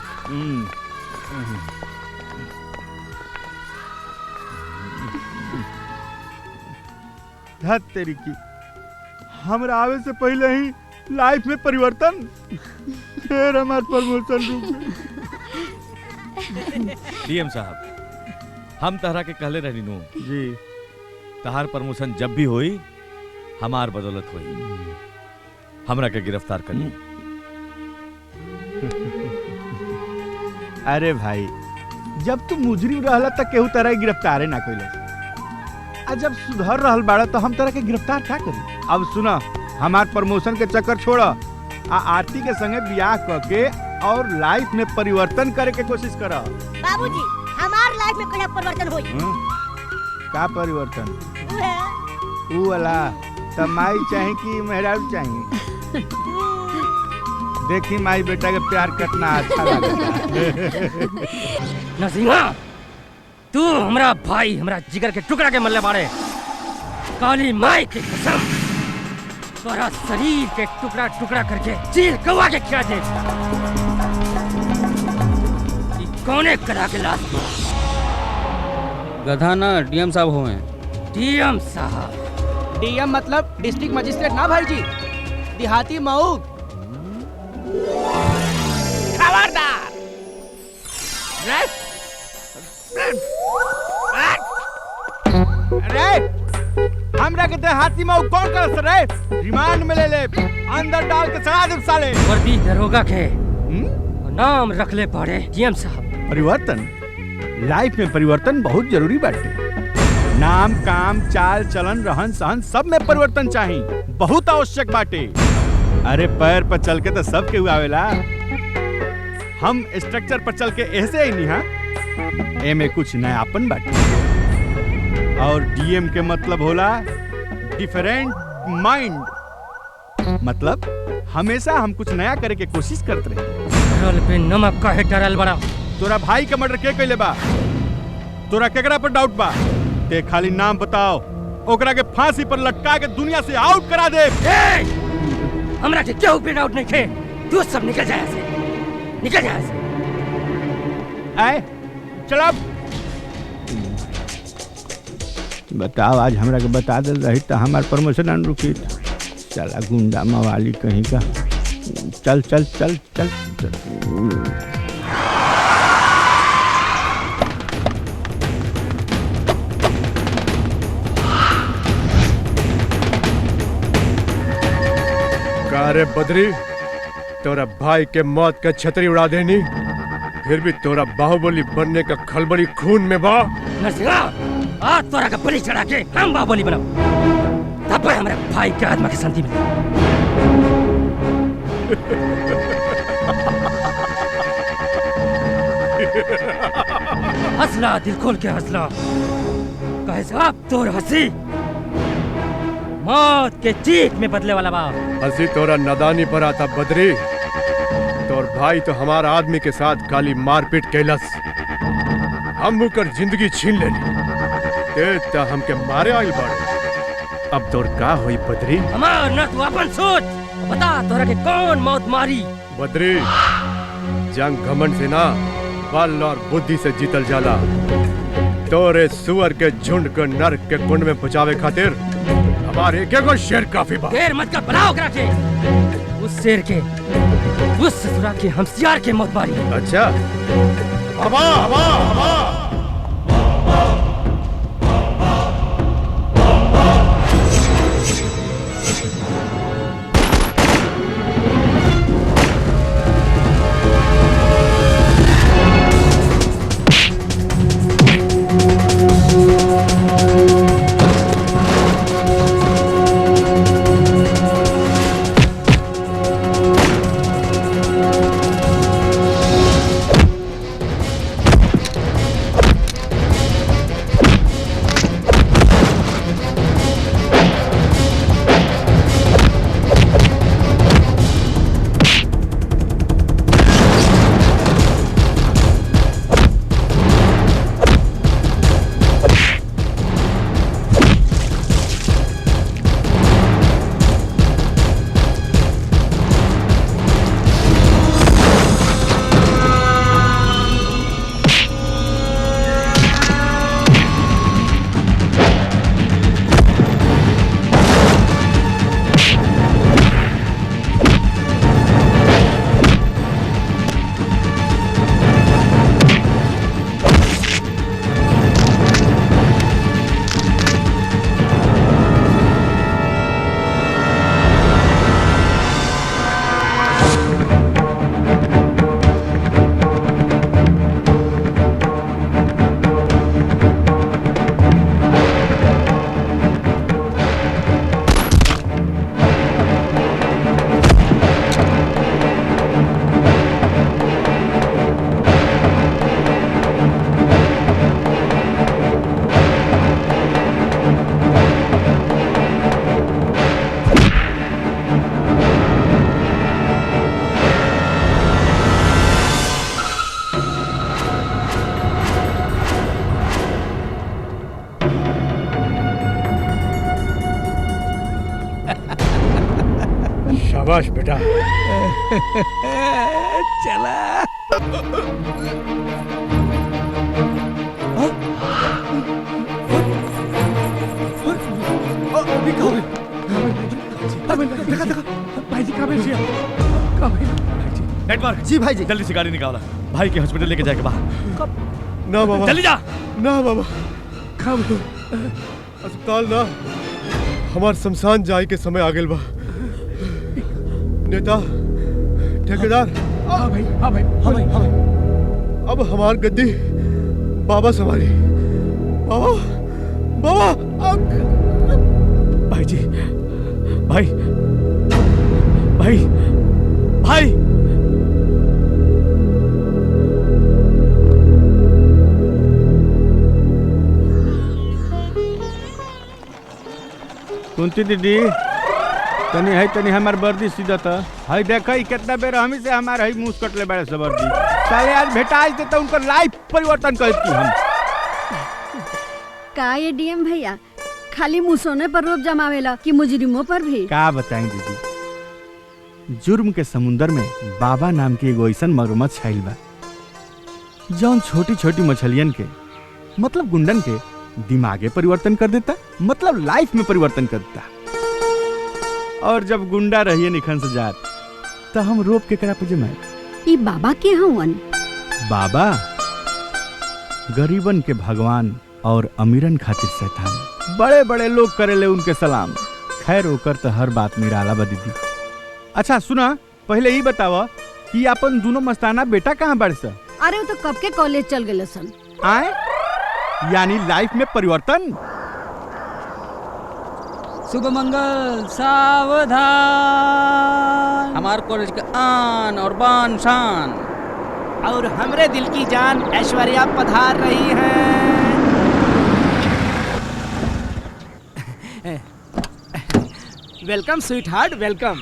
धत तेरी की, हमरा आवे से पहले ही लाइफ में परिवर्तन, फिर हमार प्रमोशन रुक गई। डीएम साहब, हम तहरा के कहले रहनी नु जी, तहार प्रमोशन जब भी होई हमार बदौलत होई। हमरा के गिरफ्तार कर ली। अरे भाई, जब तू मुजरिम रहला त केहू तरह गिरफ्तारे ना कइले, आ जब सुधर रहल बाड़ा तो हम तरह के गिरफ्तार क्या करी। अब सुना, हमार प्रमोशन के चक्कर छोड़, आ आरती के संगे ब्याह करके और लाइफ में परिवर्तन करे के कोशिश कर। बाबूजी, हमार लाइफ में कहिया परिवर्तन होई? का परिवर्तन? उहे ऊ वाला तमाई चाहे कि मेहरारू चाहे? देखी माई बेटा के प्यार कितना अच्छा लगता। नरसिंहा, तू हमरा भाई, हमरा जिगर के टुकड़ा के मल्ले बाड़े। काली माई की कसम, तोरा शरीर के टुकड़ा टुकड़ा करके चील कौवा के खिला दे। कौने करा के लाश? गधा ना डीएम साहब हुए। डीएम साहब? डीएम मतलब डिस्ट्रिक्ट मजिस्ट्रेट ना भाई जी, देहाती मऊ। खबरदार! अरे हमरा के देहाती में कौन करस रे? रिमांड में ले ले, अंदर डाल के सड़ा दे साले। वर्दी दरोगा के नाम रख ले पड़े डीएम साहब। परिवर्तन, लाइफ में परिवर्तन बहुत जरूरी बाटे। नाम, काम, चाल चलन, रहन सहन सब में परिवर्तन चाहिए, बहुत आवश्यक बाटे। अरे पैर पर चल के तो सब केहू आवेला, हम स्ट्रक्चर पर चल के ऐसे ही नहीं। हाँ, एमे कुछ नयापन बाटे। और डीएम के मतलब होला डिफरेंट माइंड, मतलब हमेशा हम कुछ नया करे के कोशिश करते रहे। रोल पे नमक काहे डरल बड़ा? तोरा भाई का मर्डर के कइले बा? तोरा केकरा पर डाउट बा? ते खाली नाम बताओ, ओकरा के फांसी पर लटका के दुनिया से आउट करा दे। हमरा के क्यों पे डाउट नहीं थे? तू सब निकल जा यहाँ से, निकल जा यहाँ से। आए चल अब बताओ, आज हमरा के बता दे रही तो हमार प्रमोशन न रुकी। चला गुंडा मवाली कहीं का। चल चल चल चल, चल। अरे बद्री, तोरा भाई के मौत का छतरी उड़ा देनी, फिर भी तोरा बाहुबली बनने का खलबली खून में बा। नरसिंहा, आज तोरा का बलि चढ़ा के हम बाहुबली बनाओ, तब हमारे भाई के आत्मा की शांति मिले। हंसला, दिल खोल के हंसला। कहे साहब, तोर हंसी मौत के चीख में बदले वाला बा। हंसी तोरा नादानी पर आता बद्री। तोर भाई तो हमारा आदमी के साथ काली मारपीट कैलस, हम मुकर जिंदगी छीन लेली। ते हमके मारे आइल बाड़े, अब तोर का होई बद्री? हमार न तू अपन सोच, बता तोरा के कौन मौत मारी? बद्री, जंग घमंड से ना, बल और बुद्धि से जीतल जाला। तोरे सुअर के झुंड को नरक के कुंड में बचावे खातिर हमारे एक शेर काफी बा। देर मत कर, बनाओ करा के उस शेर के, उस ससुरा के हमसियार के मौत मारी। अच्छा, हवा हवा हवा। शाबाश बेटा। चला। नेटवर्क जी भाई जी। जल्दी से गाड़ी निकाला, भाई के हॉस्पिटल लेके जाएगा बाहर। ना बाबा, जल्दी जा। ना बाबा, अस्पताल ना, हमार शमशान जाए के समय आ गेल बा। नेता, ठेकेदार, हाँ भाई, हाँ भाई, हाँ भाई, हाँ भाई। अब हमार गद्दी बाबा संभाली। बाबा, बाबा, भाई जी, भाई, भाई, भाई। कुंती दीदी, तनी है तनी हमार वर्दी सीधा था। हाय देखा ही कितना बेर हमी से हमार है मुंह कटले बड़े से वर्दी। साले आज भेटाई दे तो उनका लाइफ परिवर्तन करती हम। का ये डीएम भैया खाली मुसोने पर रोप जमावेला कि मुजरिमों पर भी? का बताएं दीदी, जुर्म के समुंदर में बाबा नाम की एगो ऐसन मगरमच्छ छाइल बा जौन छोटी छोटी मछलियन के मतलब गुंडन के दिमागे परिवर्तन कर देता, मतलब लाइफ में परिवर्तन कर देता। और जब गुंडा रहिए निखन से जात तो हम रोप के करा पे जमाए। ई बाबा के हवन? बाबा गरीबन के भगवान और अमीरन खातिर शैतान। बड़े बड़े लोग करेले उनके सलाम। खैर ओकर तो हर बात निराला बा दीदी। अच्छा सुना, पहले ही बतावा कि अपन दोनों मस्ताना बेटा कहाँ बड़ सा? अरे वो तो कब के कॉलेज चल गए सन। आए यानी लाइफ में परिवर्तन। शुभ मंगल सावधान। हमार कॉलेज के आन और बान शान और हमरे दिल की जान ऐश्वर्या पधार रही है। Welcome sweet heart, welcome.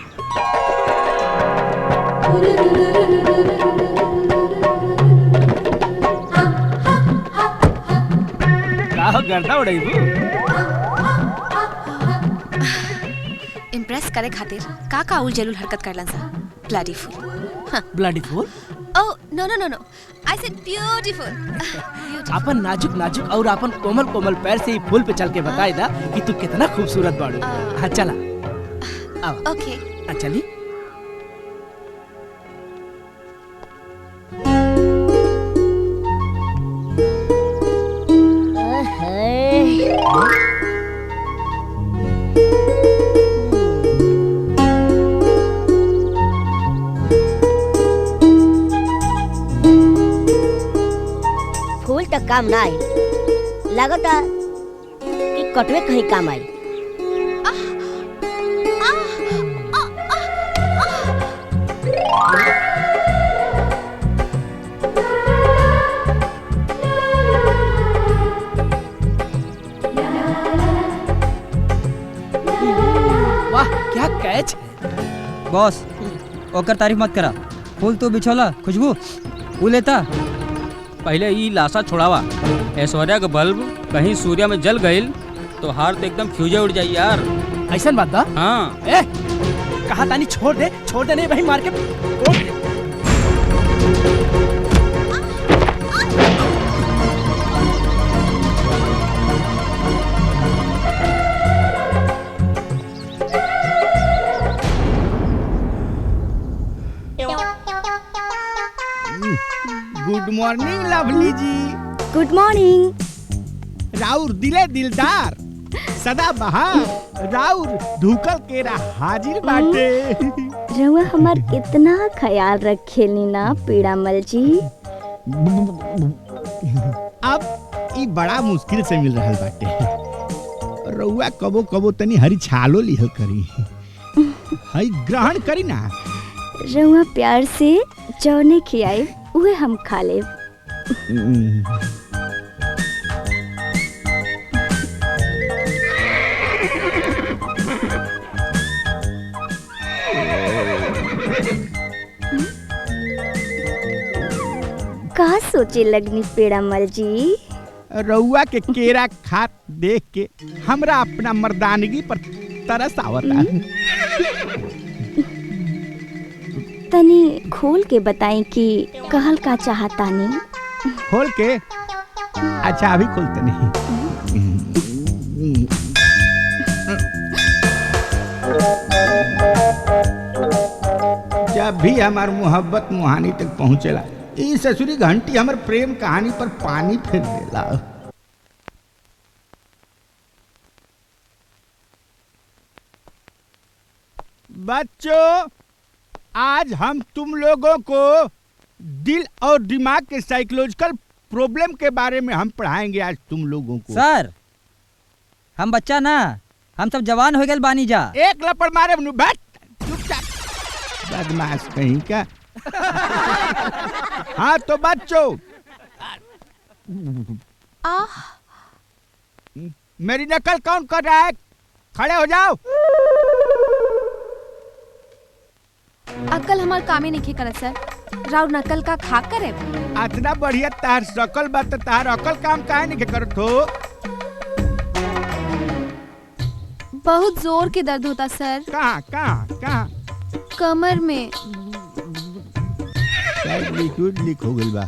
गर्दा उड़ाइबू इम्प्रेस करे खातिर का उल जलूल हरकत करलन सा। Bloody fool. Bloody fool? Oh no no no no, I said beautiful. अपन नाजुक नाजुक और अपन कोमल कोमल पैर से ही फूल पे चल के बताई दा कि तू कितना खूबसूरत बाड़ू। हाँ चला ओके चली। फूल तक काम ना आई, लगता कि कटवे कहीं काम आई। वाह क्या कैच है। बॉस ओकर तारीफ मत करा। फूल तो बिछोला, खुशबू वो लेता। पहले ई लाशा छोड़ावा। ऐश्वर्या का बल्ब कहीं सूर्य में जल गईल तो हार तो एकदम फ्यूजे उड़ जाई यार। ऐसा बात था? हाँ। कहा तानी छोड़ दे नहीं भाई, मार के गुड मॉर्निंग लवली जी। Good morning. राउर दिले दिलदार सदा बहार, राउर धुकल केरा हाजिर बाटे। रउआ हमार कितना ख्याल रखेली ना पीड़ामल जी। अब ई बड़ा मुश्किल से मिल रहा बाटे। रउआ कबो कबो तनी हरी छालो लिहल करी, हई ग्रहण करी ना। रउआ प्यार से जौने खियाए उहे हम खा लेब। का सोचे लगनी पेड़ामल जी? रउआ के केरा खात देख के हमरा अपना मर्दानगी पर तरस आवता। तनी खोल के बताई कि कहल का चाहतानी। खोल के? अच्छा अभी खोलते नहीं। जब भी हमार मोहब्बत मुहानी तक पहुँचेला ई ससुरी घंटी हमर प्रेम कहानी पर पानी फेर देला। बच्चों, आज हम तुम लोगों को दिल और दिमाग के साइकोलॉजिकल प्रॉब्लम के बारे में हम पढ़ाएंगे आज तुम लोगों को। सर हम बच्चा ना, हम सब जवान हो गए बानी जा। एक लपड़ मारे बैठ चुपचाप, बदमाश कहीं का। हाँ तो बच्चों, मेरी नकल कौन कर रहा है? खड़े हो जाओ। अक्ल हमार कामे नहीं करत सर, राव नकल का खा करे। इतना बढ़िया तार शकल बात तार अकल काम काहे नहीं करत हो? बहुत जोर के दर्द होता सर। कहाँ कहाँ कहाँ? कमर में। लीक हो गई बा।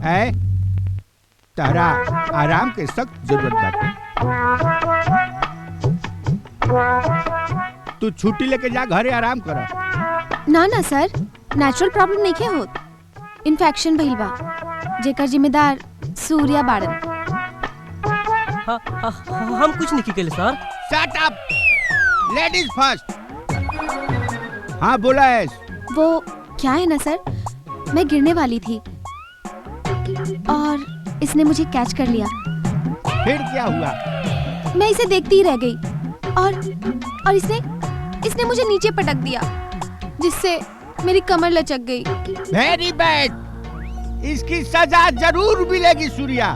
ऐ तारा आराम के सख्त जरूरत बाटे। तू छुट्टी लेके जा घरे आराम कर। ना ना सर, नेचुरल प्रॉब्लम नहीं के होत, इन्फेक्शन भइल बा जेकर जिम्मेदार सूर्या बाड़न। हम कुछ नहीं किए sir. Shut up, ladies first. हाँ बोला है। वो क्या है ना सर, मैं गिरने वाली थी और इसने मुझे कैच कर लिया। फिर क्या हुआ? मैं इसे देखती ही रह गई और इसने मुझे नीचे पटक दिया जिससे मेरी कमर लचक गई। वेरी बैड, इसकी सजा जरूर मिलेगी सूर्या।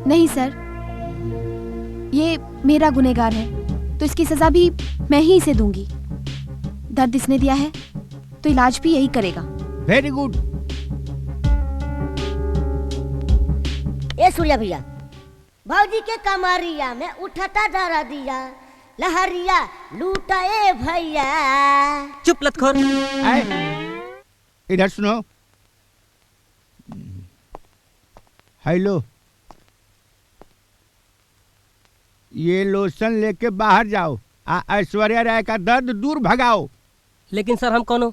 नहीं सर, ये मेरा गुनहगार है तो इसकी सजा भी मैं ही इसे दूंगी। दर्द इसने दिया है तो इलाज भी यही करेगा। Very good. ए सूर्या भैया, भौजी के कमरिया में उठाता डरा दिया, लहरिया लूटाए भैया। चुप लतखोर। इधर सुनो। हेलो, ये लोशन लेके बाहर जाओ, ऐश्वर्या राय का दर्द दूर भगाओ। लेकिन सर हम कौन?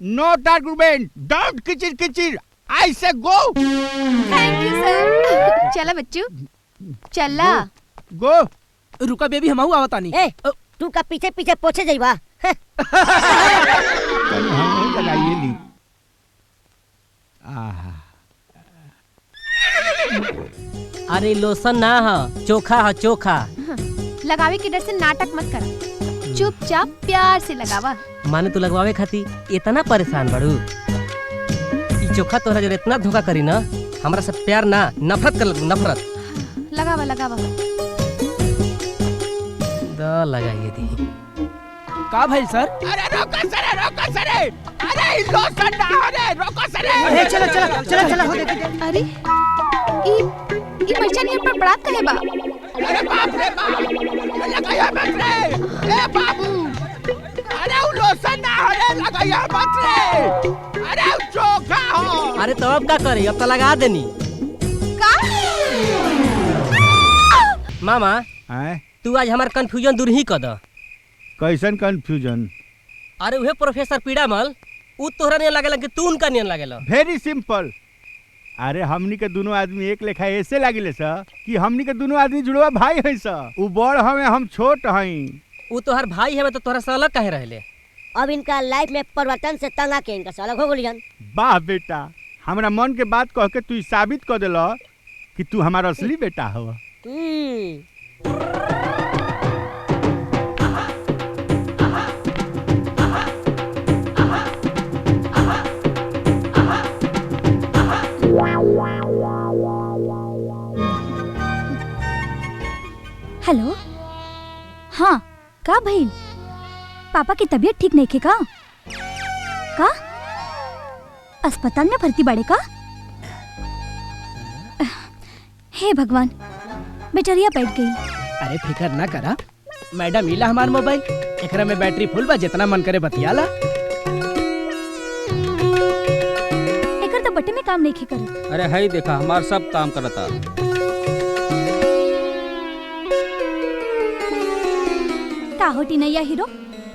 नोट आर्गुमेंट, डोंट किचिर किचिर, आई से गो। थैंक यू सर। चला बच्चू, चला। गो। रुका बेबी, हम आवतानी। ए, तू का पीछे पीछे पोछे जाइबा। हम लगाइए ली। अरे लोशन ना है, चोखा है चोखा। लगावे के डर से नाटक मत करा, चुपचाप प्यार से लगावा। माने तू लगवावे खाती इतना परेशान बड़ू? ई चोखा तोहरा जो इतना धोखा करी ना, हमरा से प्यार ना नफरत कर, नफरत। लगावा लगावा। द लगाइए दी। का भाई सर? अरे रोको सर, रोको सर। अरे लोशन ना, अरे रोको सर। अरे चलो चलो चलो चलो, हो देखिए। अरे ई मर्चानी पर बरात कहे बा। अरे बाप रे बाप, लगाया मत रे। ए बाबू, अरे वो लोशन ना, अरे लगाया मत रे। अरे वो चोखा हो। अरे तो अब क्या करे, अब तो लगा देनी। का? मामा तू आज हमार कंफ्यूजन दूर ही कर द। कैसन कंफ्यूजन? अरे वह प्रोफेसर पीड़ामल, उ तोहरा नहीं लागेला कि तू उनका नहीं लागेला। Very simple. अरे हमनी के दोनों आदमी एक लेखा ऐसे लागिले सा कि हमनी के दोनों आदमी जुड़वा भाई हैं सा। उ बड़ हमें, हम छोट हई। उ तोहर भाई है तो तोहरा से अलग काहे रहले? अब इनका लाइफ में परिवर्तन से तंग आके इनका से अलग हो गलियन। वाह बेटा, हमरा मन के बात कह के तू साबित कर देला कि तू हमारा असली बेटा हो। हेलो, हाँ का भइल? पापा की तबीयत ठीक नहीं के का? अस्पताल में भर्ती बाड़े का? हे भगवान, बेचारिया बैठ गई। अरे फिकर ना करा मैडम, इला हमार मोबाइल, एकरा में बैटरी फुल बा, जितना मन करे बतियाला। बटे में काम नहीं करे। अरे हई देखा हमार सब काम करता। का होटी नैया हीरो,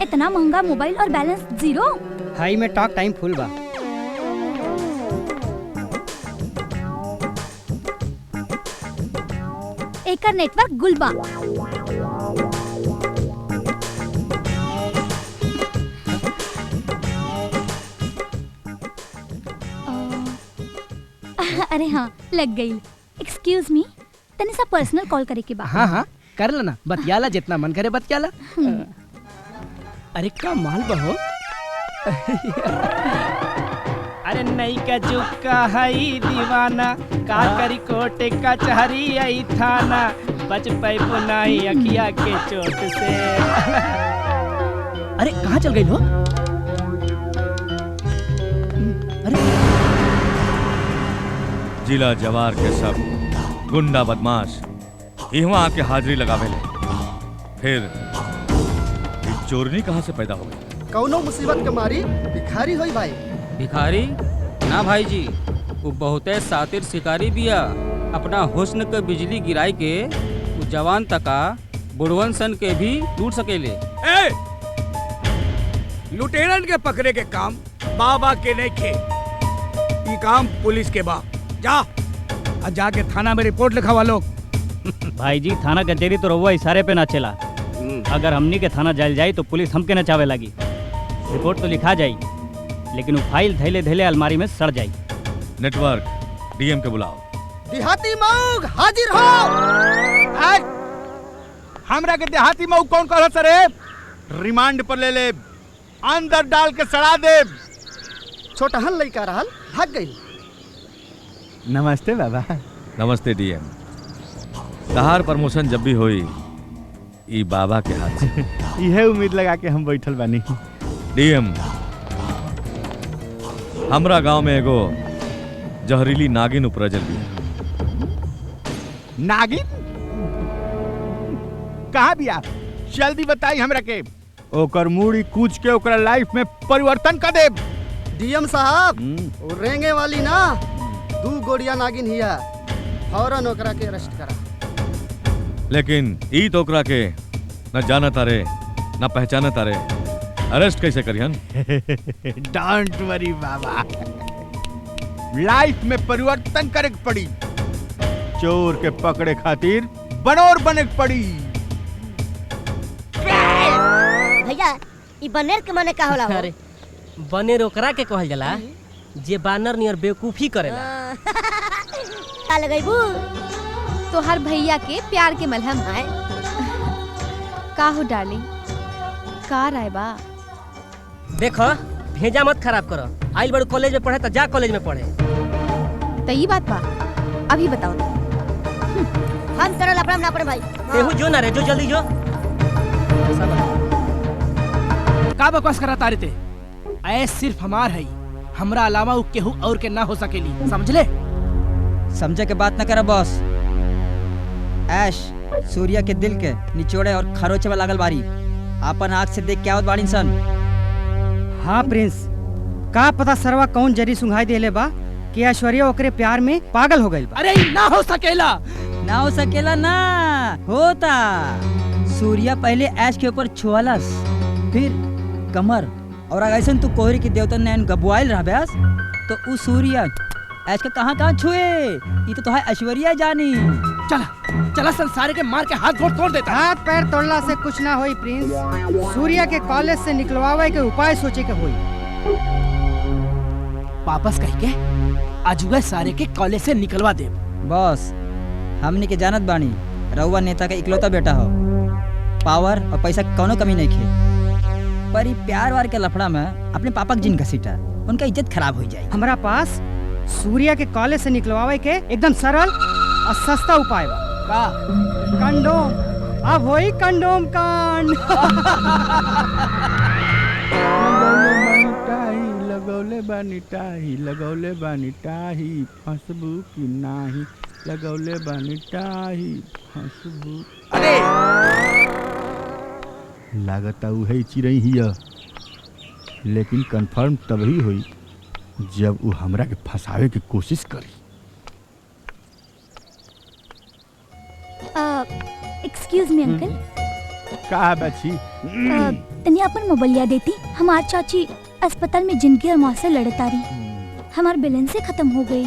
इतना महंगा मोबाइल और बैलेंस जीरो। हाई में टॉक टाइम फुल बा। एकर नेटवर्क गुलबा। अरे हाँ लग गई। एक्सक्यूज मी, तने सा पर्सनल कॉल करे के बा। हाँ हाँ कर लेना, बतियाला जितना मन करे बतियाला। अरे का माल बहो। अरे नहीं का जुका हई दीवाना, का करी कोटे का चहरी आई थाना, बच पाई पुनाई अखिया के चोट से। अरे कहाँ चल गई हो? जिला जवार के सब गुंडा बदमाश इहवा आके हाजिरी लगावेले। फिर ये चोरनी कहाँ से पैदा हो गई? कौनो मुसीबत के मारी भिखारी होई भाई। भिखारी ना भाई जी, वो बहुते सातिर शिकारी बिया। अपना हुस्न के बिजली गिराई के वो जवान तका बुढ़वन सन के भी लूट सकेले। ए! लुटेरन के पकड़े के काम बाबा के नहीं खे, ये काम पुलिस के बा। जा और जाके थाना में रिपोर्ट लिखावा लोग। भाई जी थाना कचहरी तो रहुआ इशारे पे ना चला। अगर हमनी के थाना जायल जाई तो पुलिस हमके नचावे लगी। रिपोर्ट तो लिखा जाई, लेकिन वो फाइल धैले धैले अलमारी में सड़ जाई। नेटवर्क डीएम के बुलाओ। देहाती मऊग हाजिर हो। हमरा के देहाती मऊग कौन कहला सरे? रिमांड पर ले ले, अंदर डाल के सड़ा दे। छोटहन लइका रहल, भाग गई। नमस्ते बाबा। नमस्ते डीएम। तहार प्रमोशन जब भी होई ई बाबा के हाथ से। यह उम्मीद लगा के हम बैठल बानी। डीएम, हमरा गांव में एगो जहरीली नागिन उपरजल बिया। नागिन? कहाँ बिया? जल्दी बताई हमरा के। ओकर मूड़ी कूच के ओकरा लाइफ में परिवर्तन कर दे। डीएम साहब, वो रेंगे वाली ना 2 गोड़िया नागिन हिया, फौरन ओकरा के अरेस्ट करा। लेकिन ई तो ओकरा के न जानत तारे न पहचानत तारे, अरेस्ट कैसे करिहन? डोंट वरी बाबा, लाइफ में परिवर्तन करे के पड़ी। चोर के पकड़े खातिर बनोर बने के पड़ी। भैया ई बनेर के माने का होला हो? अरे बनेर ओकरा के कहल जाला जे बानर नियर बेवकूफी करेला। का लगैबू? तो हर भैया के प्यार के मलहम है। का हो डार्लिंग, का राय बा? देखो भेजा मत खराब करो। आइल बड़ू कॉलेज में पढ़े तो जा कॉलेज में पढ़े। तो ये बात बा, अभी बताओ। हम तरह लफड़ा ना पड़े भाई। तेहू जो ना रे, जो जल्दी जो। का बकवास करा तारे ते? ऐ सिर्फ हमार है, हमरा अलावा उ केहू और के ना हो सकेली, समझ ले? समझे के बात न करा बॉस। ऐश सूर्या के दिल के निचोड़े और खरोचे में लागल बारी। अपन आँख से देख के आवत बाड़ी सन। हाँ प्रिंस, का पता सरवा कौन जरी सुंघाई देले बा कि ऐश्वर्या ओकरे प्यार में पागल हो गई बा। अरे ना हो सकेला। ना हो सकेला ना होता। सूर्या पहले ऐश के ऊपर छुअलस, फिर कमर, और अगर ऐसा तू कोहरी के देवतन नैन गबुआइल रह ब्यास तो उ सूर्या ऐश का कहाँ छुए, ये तो है ऐश्वर्या जानी। चला चला संसार के मार के हाथ गोड़ तोड़ देता। हाथ पैर तोड़ला से कुछ ना होई प्रिंस, सूर्या के कॉलेज से निकलवावे के उपाय सोचे के होई। वापस कह के अजुए सारे के कॉलेज से निकलवा दे। बॉस हमने के जानत बानी रउआ नेता का इकलौता बेटा हो, पावर और पैसा की कोनो कमी नहीं खे, पर प्यार वार के लफड़ा में अपने पापा के जिन घसीटा, उनका इज्जत खराब हो जाए। हमारा पास सूर्या के कॉलेज से निकलवावे के एकदम सरल और सस्ता उपाय बा। का? कंडोम। अब वही कंडोम कांड। लगौले बानी टाही, लगौले बानी टाही, फंसबू की नाही, लगौले बानी टाही, फंसबू। अरे लागता उहे चिरई हिया, लेकिन कंफर्म तभी हुई जब वो हमरा के फंसावे की कोशिश करी। Excuse me uncle. का बची? तनी अपन मोबाइलिया देती। हमार चाची अस्पताल में जिंदगी और मौत से लड़ता रही। हमार बैलेंस खत्म हो गई।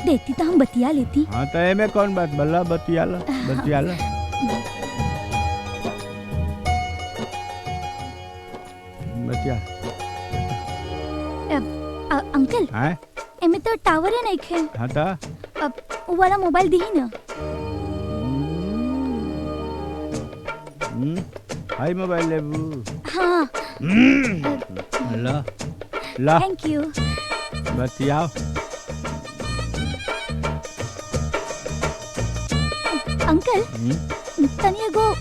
देती तो हम बतिया लेती। हाँ तो एमे कौन बात, बल्ला बतियाला बतियाला। बतिया। अंकल हैं? एमे तो टावर है नहीं खे। हाँ तो अब वो वाला मोबाइल दी ना। हाय मोबाइल लेबू। हाँ। ला ला। Thank you. बतियाओ। अंकल तनी एगो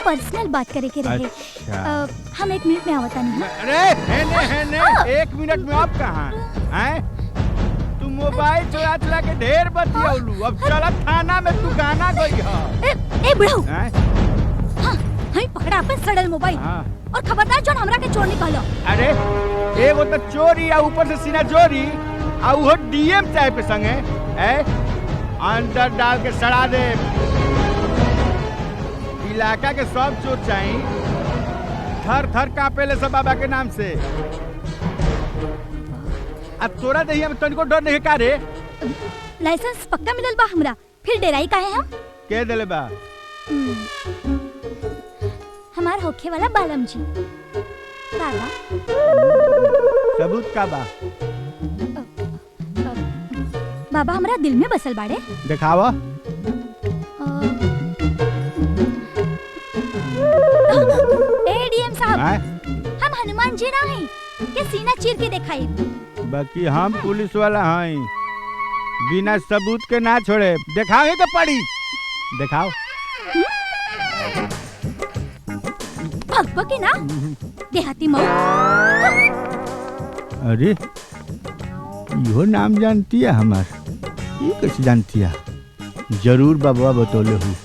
पर्सनल बात करे के रहे। अच्छा। हम 1 मिनट में आवता नहीं। अरे हेने 1 मिनट में आप कहाँ हैं? तू मोबाइल चला के ढेर बतियालू। अब चला थाना में तू गाना गई है। ए बुढ़ऊ। हाँ, हमें पकड़ा अपन सड़ल मोबाइल। और खबरदार जोन हमरा के चोर निकालो। अरे एगो तो चोरी आ ऊपर से सीना चोरी आ वो डीएम साहब के संगे अंदर डाल के सड़ा दे। इलाका के सब चोर चाहिए थर थर कांपे ले सब बाबा के नाम से। अब तोरा दहिया में तनिको डर नहीं का रे? लाइसेंस पक्का मिलल बा हमरा, फिर डेराई काहे हम? के देले बा? हमार होखे वाला बालम जी। बाबा सबूत का बा? बाबा हमरा दिल में बसल बाड़े। दिखावा। एडीएम साहब, हम हनुमान जी ना हैं के सीना चीर के दिखाई। बाकी हम पुलिस वाला हैं, बिना सबूत के ना छोड़े। दिखावे के पड़ी। दिखाओ। भगभगी ना देहाती मऊ। अरे यो नाम जानती है हमार? ये कैसे जानती है? जरूर बाबा बतौले हूँ।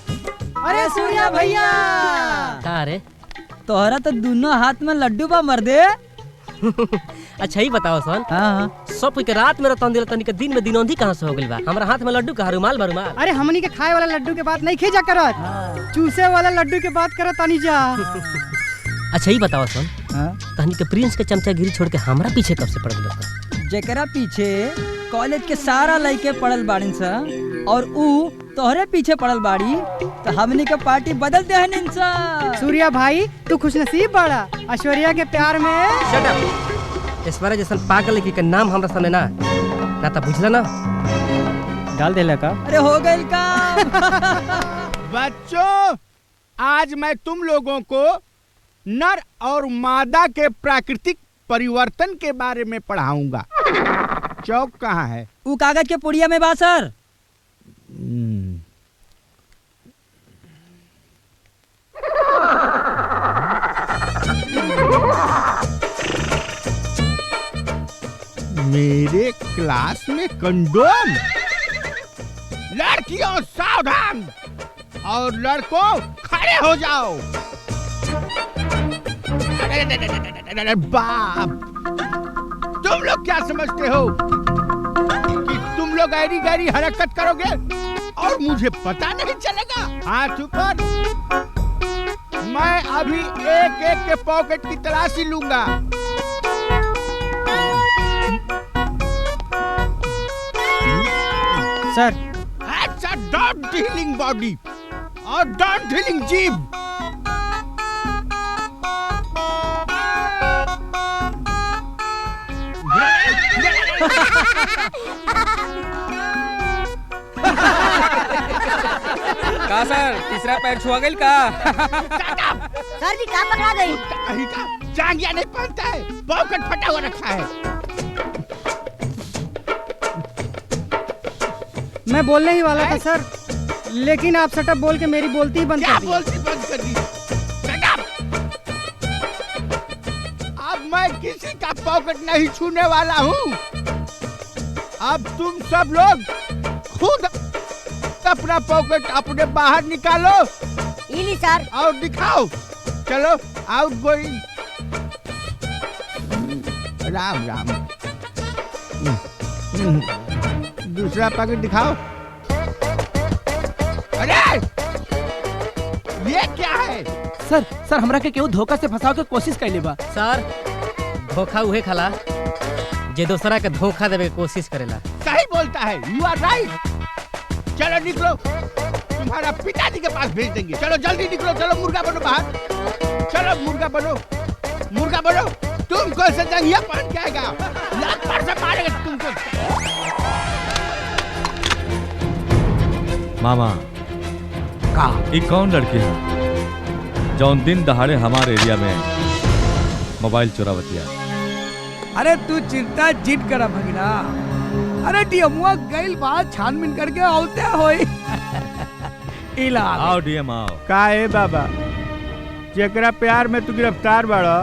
अरे सूर्या भैया। का रे? तोहरा तो दोनों हाथ में लड्डू बा मर्दे। अच्छा ही बताओ सन। हाँ। सब के रात में रतन दिल तनी के दिन में दिनौंधी कहाँ से हो गइल बा? हमरा हाथ में लड्डू कहाँ? रुमाल बा रुमाल। अरे हमनी के खाए वाला लड्डू के बात नहीं खींचा करत, चूसे वाला लड्डू के बात करत तानी जा। अच्छा ही बताओ सन। तहनी के प्रिंस के चमचागिरी छोड़ के हमरा पीछे कब से पड़ गइल? जेकरा पीछे कॉलेज के सारा लड़के पड़ल बाड़ीन सा और ऊ तोहरे पीछे पड़ल बाड़ी, तो हमनी के पार्टी बदल दे हन इंसा। सूर्या भाई तू खुशनसीब बड़ा, ऐश्वर्या के प्यार में। Shut up. ऐश्वर्या जैसा पागल लड़की के नाम हमरा सामने ना तो बुझला ना डाल देला का। अरे हो गइल का। बच्चों, आज मैं तुम लोगों को नर और मादा के प्राकृतिक परिवर्तन के बारे में पढ़ाऊंगा। चौक कहाँ है? वो कागज के पुड़िया में बा सर। मेरे क्लास में कंडोम? लड़कियों सावधान और लड़कों खड़े हो जाओ। अरे बाप, तुम लोग क्या समझते हो कि तुम लोग गैरी गैरी हरकत करोगे और मुझे पता नहीं चलेगा? हाथ ऊपर। मैं अभी एक एक के पॉकेट की तलाशी लूंगा। सर। अच्छा, डॉट डीलिंग बॉडी और डॉट डीलिंग जीभ। का सर तीसरा पैर छुआ गइल का? सर जी कहाँ पकड़ा गई? कहीं का जांघिया नहीं पहनता है, पॉकेट फटा हुआ रखा है। मैं बोलने ही वाला था सर, लेकिन आप सटअप बोल के मेरी बोलती ही बंद कर दी। क्या बोलती बंद कर दी? अब मैं किसी का पॉकेट नहीं छूने वाला हूँ। अब तुम सब लोग खुद अपना पॉकेट अपने बाहर निकालो। इली सर। और दिखाओ। चलो आउट गोइंग। राम राम। दूसरा पैकेट दिखाओ। अरे ये क्या है? सर हमरा के केहू धोखा से फंसाव के कोशिश कैले बा। सर धोखा उहे खाला जे दूसरा के धोखा देवे के कोशिश करेला। सही बोलता है, यू आर राइट। चलो निकलो, तुम्हारा पिताजी के पास भेज देंगे। चलो जल्दी निकलो, चलो मुर्गा बनो बाहर। चलो मुर्गा बनो, मुर्गा बनो। तुमको से जंगिया पहन के आएगा, लात मार से मारेगा तुमको। मामा का ये कौन लड़के हैं जौन दिन दहाड़े हमारे एरिया में मोबाइल चुरावतिया? अरे तू चिंता जिट करा भगिना। अरे डीएमओ गइल बात छानबीन करके औते होई। इला आओ डीएम आओ। का है बाबा, जेकरा प्यार में तू गिरफ्तार बाड़ा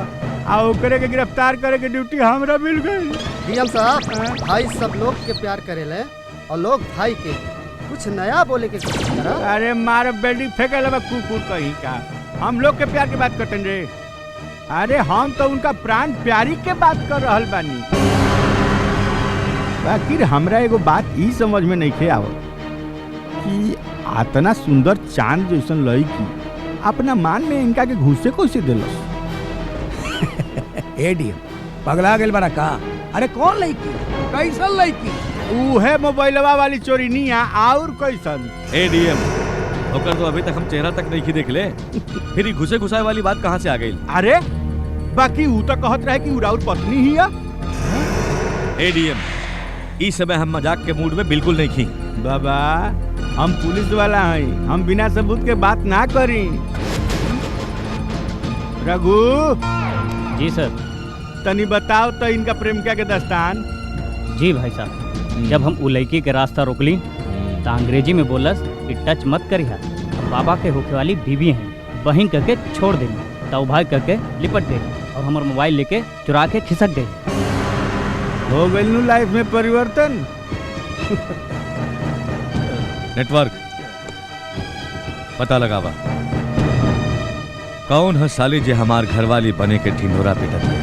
आ ओकरे के गिरफ्तार करे के ड्यूटी हमरा मिल गई। डीएम साहब, भाई सब लोग के प्यार करेले और लोग भाई के कुछ नया बोले के कोशिश करा। अरे मार बेल्डिंग फेंके लगा कुकुर कहीं का। हम लोग के प्यार की बात करते रे। अरे हम तो उनका प्राण प्यारी के बात कर रहल बानी। बाकी हमरा एगो बात ई समझ में नहीं खे आवत कि इतना सुंदर चांद जैसन लड़की अपना मान में इनका के घुसे कैसे दिलस? ए डीएम पगला गेल बड़ा का? अरे कौन लड़की, कैसन लड़की? उहे मोबाइलवा वाली चोरी निया और कैसन? ए डीएम ओकर तो अभी तक हम चेहरा तक नहीं देख ले, फिर घुसे घुसाए वाली बात कहाँ से आ गई? अरे बाकी ऊ तो कहत रहे कि उराउर पत्नी ही है। ए डीएम इस समय हम मजाक के मूड में बिल्कुल नहीं खी। बाबा हम पुलिस वाला हैं, हम बिना सबूत के बात ना करी। रघु जी सर। तनी बताओ तो इनका प्रेमिका के दस्तान। जी भाई साहब, जब हम उ लड़की के रास्ता रोकली तो अंग्रेजी में बोलस कि टच मत करिहा, बाबा के होके वाली बीवी हैं, बहिन करके छोड़ देनी। तो भाई करके लिपट गई और हमार मोबाइल लेके चुरा के खिसक गई। हो गई नु लाइफ में परिवर्तन। नेटवर्क पता लगावा कौन है साली जे हमार घरवाली बने के ढिंढोरा पिटत है।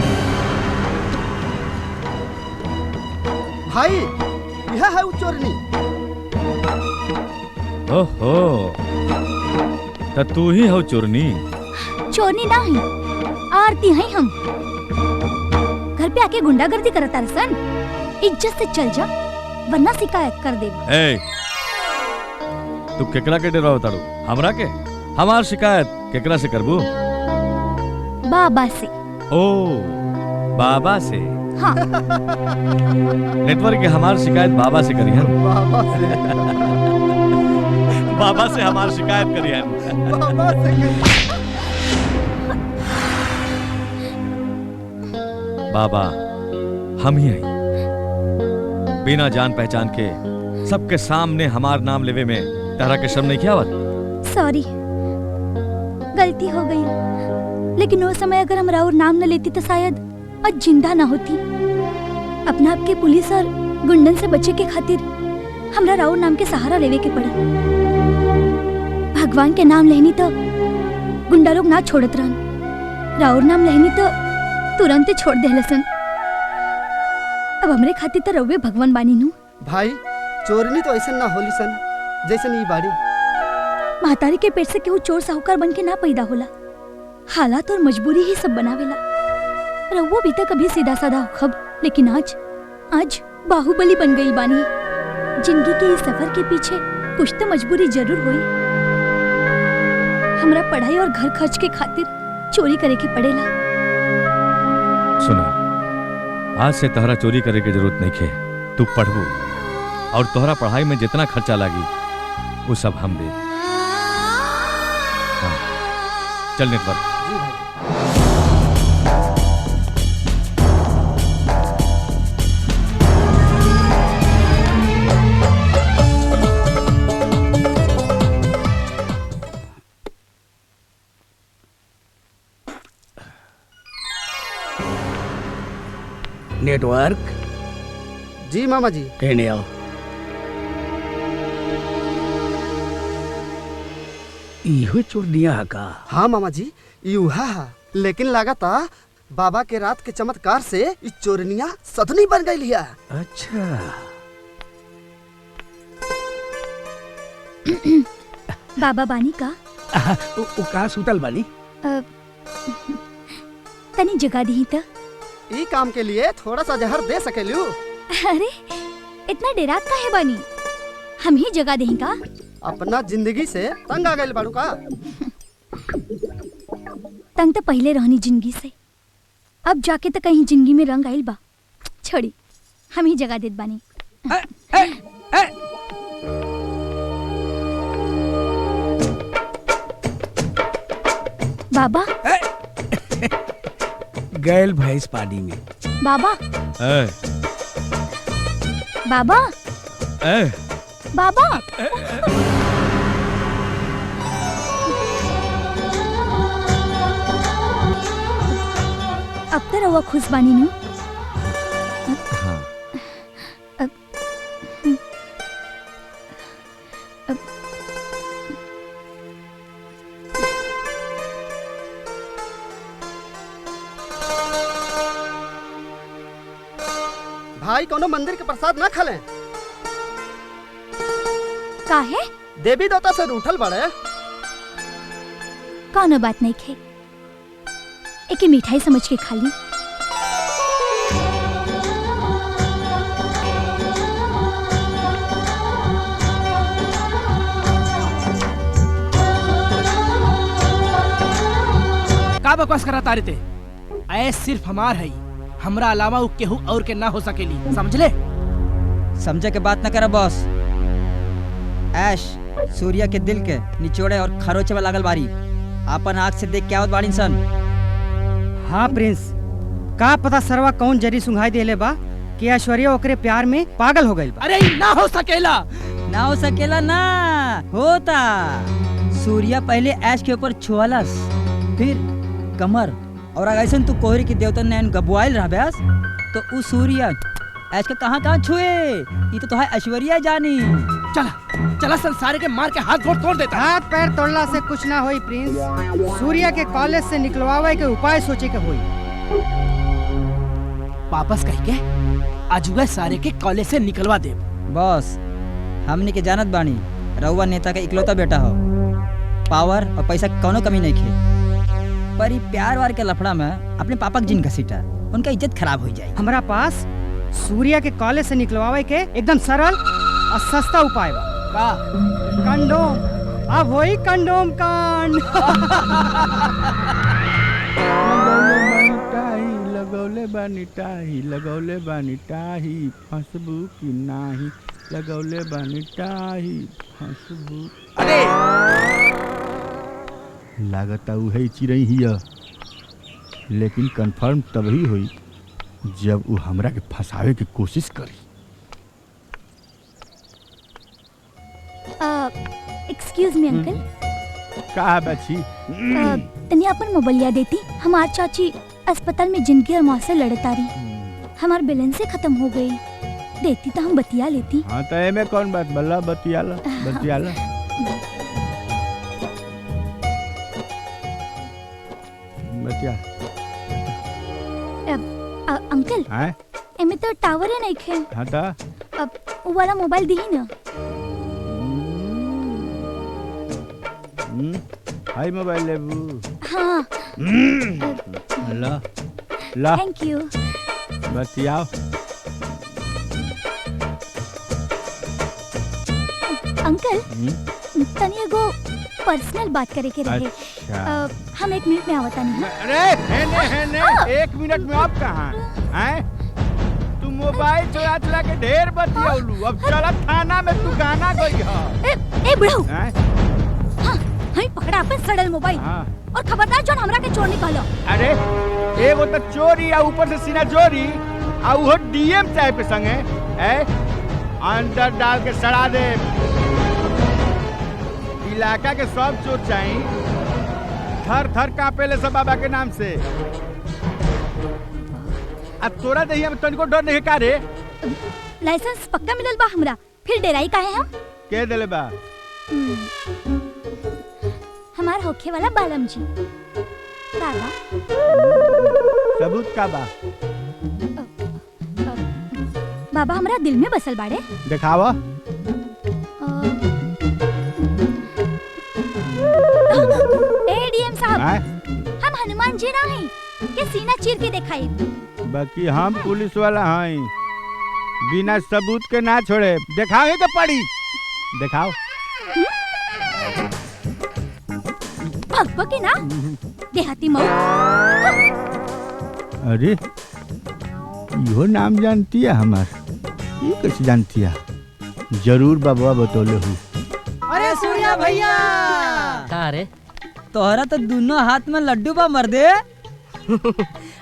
भाई यह है चोरनी। ओहो तो तू ही हो चोरनी? चोरनी ना ही, आरती है हम। घर पे आके गुंडागर्दी करता रसन, इज्जत से चल जा वरना शिकायत कर दे। ए तू केकरा के डराव ताड़ू? हमरा के? हमार शिकायत केकरा से करबू? बाबा से। ओ बाबा से? हाँ। नेटवर्क के हमार शिकायत बाबा से करी है। बाबा से बाबा से हमार शिकायत करी है। बाबा से बाबा हम ही हैं, बिना जान पहचान के सबके सामने हमार नाम लेवे में तारा के शर्म नहीं किया? सॉरी, गलती हो गई, लेकिन वो समय अगर हम राउर नाम न लेती तो शायद आज जिंदा ना होती। अपना आपके पुलिस और गुंडन से बचे के खातिर हमरा राउर नाम के सहारा लेवे के पड़ी। भगवान के नाम लेनी तो गुंडा लोग ना छोड़त रहन, राउर नाम लेनी तो तुरंत छोड़ दे लसन। अब हमरे खातिर तो रउवे भगवान बानी नु। भाई चोरनी तो ऐसा ना होली सन जैसन ई बाड़ी। महतारी के पेट से केहू चोर साहूकार बन के ना पैदा होला, हालात और मजबूरी ही सब बनावेला। रउवो भी तो कभी सीधा साधा होखब, लेकिन आज बाहुबली बन गई बानी। जिंदगी के इस सफर के पीछे कुछ तो मजबूरी जरूर हुई। हमरा पढ़ाई और घर खर्च के खातिर चोरी करे के पड़ेला। सुना, आज से तोहरा चोरी करे की जरूरत नहीं है। तू पढ़बू और तोहरा पढ़ाई में जितना खर्चा लागी वो सब हम दे। हाँ। चल नेटवर्क। नेटवर्क। जी मामा जी। कहने आओ। इहो चोरनिया का? हाँ मामा जी, यूहा हा, लेकिन लागता बाबा के रात के चमत्कार से इस चोरनिया सदनी बन गई लिया। अच्छा बाबा बानी का उ का सुतल बानी? तनी जगा दी त। ई काम के लिए थोड़ा सा जहर दे सकेलू? अरे इतना डेरात काहे बानी? हम ही जगा देही का? अपना जिंदगी से तंग आ गइल बाड़ू का? तंग तो पहले रहनी जिंदगी से, अब जाके तो कहीं जिंदगी में रंग आइल बा। छोड़ी, हम ही जगा देत बानी। बाबा गैल भैंस पानी में। बाबा ए, बाबा ए, बाबा अब तो रवा खुश बानी नु। भाई कोनो मंदिर के प्रसाद ना खले? काहे? देवी देवता से रूठल बड़े। कौनो बात नहीं खे, एके मिठाई समझ के खा ली। का बकवास करा तारे ते? ऐस सिर्फ हमार है, हमरा अलावा उ केहू और के ना हो सकेली, समझ ले? समझे के बात न करा बॉस। ऐश सूर्या के दिल के निचोड़े और खरोचे में लागल बारी, अपन आँख से देख के आवत बाड़ी सन। हाँ प्रिंस, का पता सरवा कौन जरी सुंघाई देले बा कि ऐश्वर्या ओकरे प्यार में पागल हो गई बा। अरे ना हो सकेला, ना हो सकेला ना होता। सूर्या पहले ऐश के ऊपर छुअलस, फिर कमर, और अगर तू कोहरी की देवता नैन गबुआइल रह ब्यास तो उ सूर्या ऐश के कहाँ छुए, ये तो है ऐश्वर्या जानी। चला चला संसार के मार के हाथ गोड़ तोड़ देता। हाथ पैर तोड़ला से कुछ ना होई प्रिंस, सूर्या के कॉलेज से निकलवावे के उपाय सोचे के होई। वापस कह के अजुआ सारे के कॉलेज से निकलवा दे। बॉस हमने के जानत बानी रउआ नेता का इकलौता बेटा हो, पावर और पैसा की कोनो कमी नहीं खे, पर ई प्यार वार के लफड़ा में अपने पापा के जिन घसीटा, उनका इज्जत खराब हो जाए। हमारा पास सूर्या के कॉलेज से निकलवावे के एकदम सरल और सस्ता उपाय बा। का? कंडोम। अब वही कंडोम कांड। लगौले बानी टाही, लगौले बानी टाही, फंसबू की नाही, लगौले बानी टाही, फंसबू। अरे लागता उहे चिरई हिया, लेकिन कंफर्म तभी हुई जब वो हमरा के फंसावे की कोशिश करी। Excuse me uncle. का बची? तनी अपन मोबाइलिया देती, हमार चाची अस्पताल में जिंदगी और मौत से लड़ता रही, हमार बैलेंस से खत्म हो गई, देती तो हम बतिया लेती। हाँ तो एमे कौन बात, बल्ला बतियाला बतियाला। बतिया। अंकल एमे तो टावर है नहीं खे। हाँ तो अब वो वाला मोबाइल दी ना। हाय मोबाइल लेबू। हाँ। ला ला। Thank you. बतियाओ। अंकल तनी एगो पर्सनल बात करे के रहे। अच्छा। हम 1 मिनट में आवता नहीं। अरे हेने 1 मिनट में आप कहाँ हैं? तू मोबाइल चला के ढेर बतियालू, अब चला थाना में तू गाना गई है। ए बुढ़ऊ। हाँ, हई पकड़ा अपन सड़ल मोबाइल। और खबरदार जोन हमरा के चोर निकालो। अरे एगो तो चोरी आ ऊपर से सीना चोरी आ वो डीएम साहब के संगे अंदर डाल के सड़ा दे। इलाका के सब चोर चाहिए, थर थर कांपे ले सब बाबा के नाम से। अब तोरा दहिया में तनिको डर नहीं का रे? लाइसेंस पक्का मिलल बा हमरा, फिर डेराई काहे हम? के देले बा? हमार होखे वाला बालम जी। दादा सबूत का बा? बाबा हमरा दिल में बसल बाड़े। दिखावा। डीएम साहब, हम हनुमान जी ना हैं के सीना चीर के दिखाई। बाकी हम पुलिस वाला हैं, बिना सबूत के ना छोड़े। दिखावे के पड़ी। दिखाओ। भगभगी ना देहाती मऊ। अरे इहो नाम जानती है हमार? ये कैसे जानती है? जरूर बाबा बतौले हूँ। अरे सूर्या भैया, का रे? तोहरा तो दोनों हाथ में लड्डू बा मर्दे।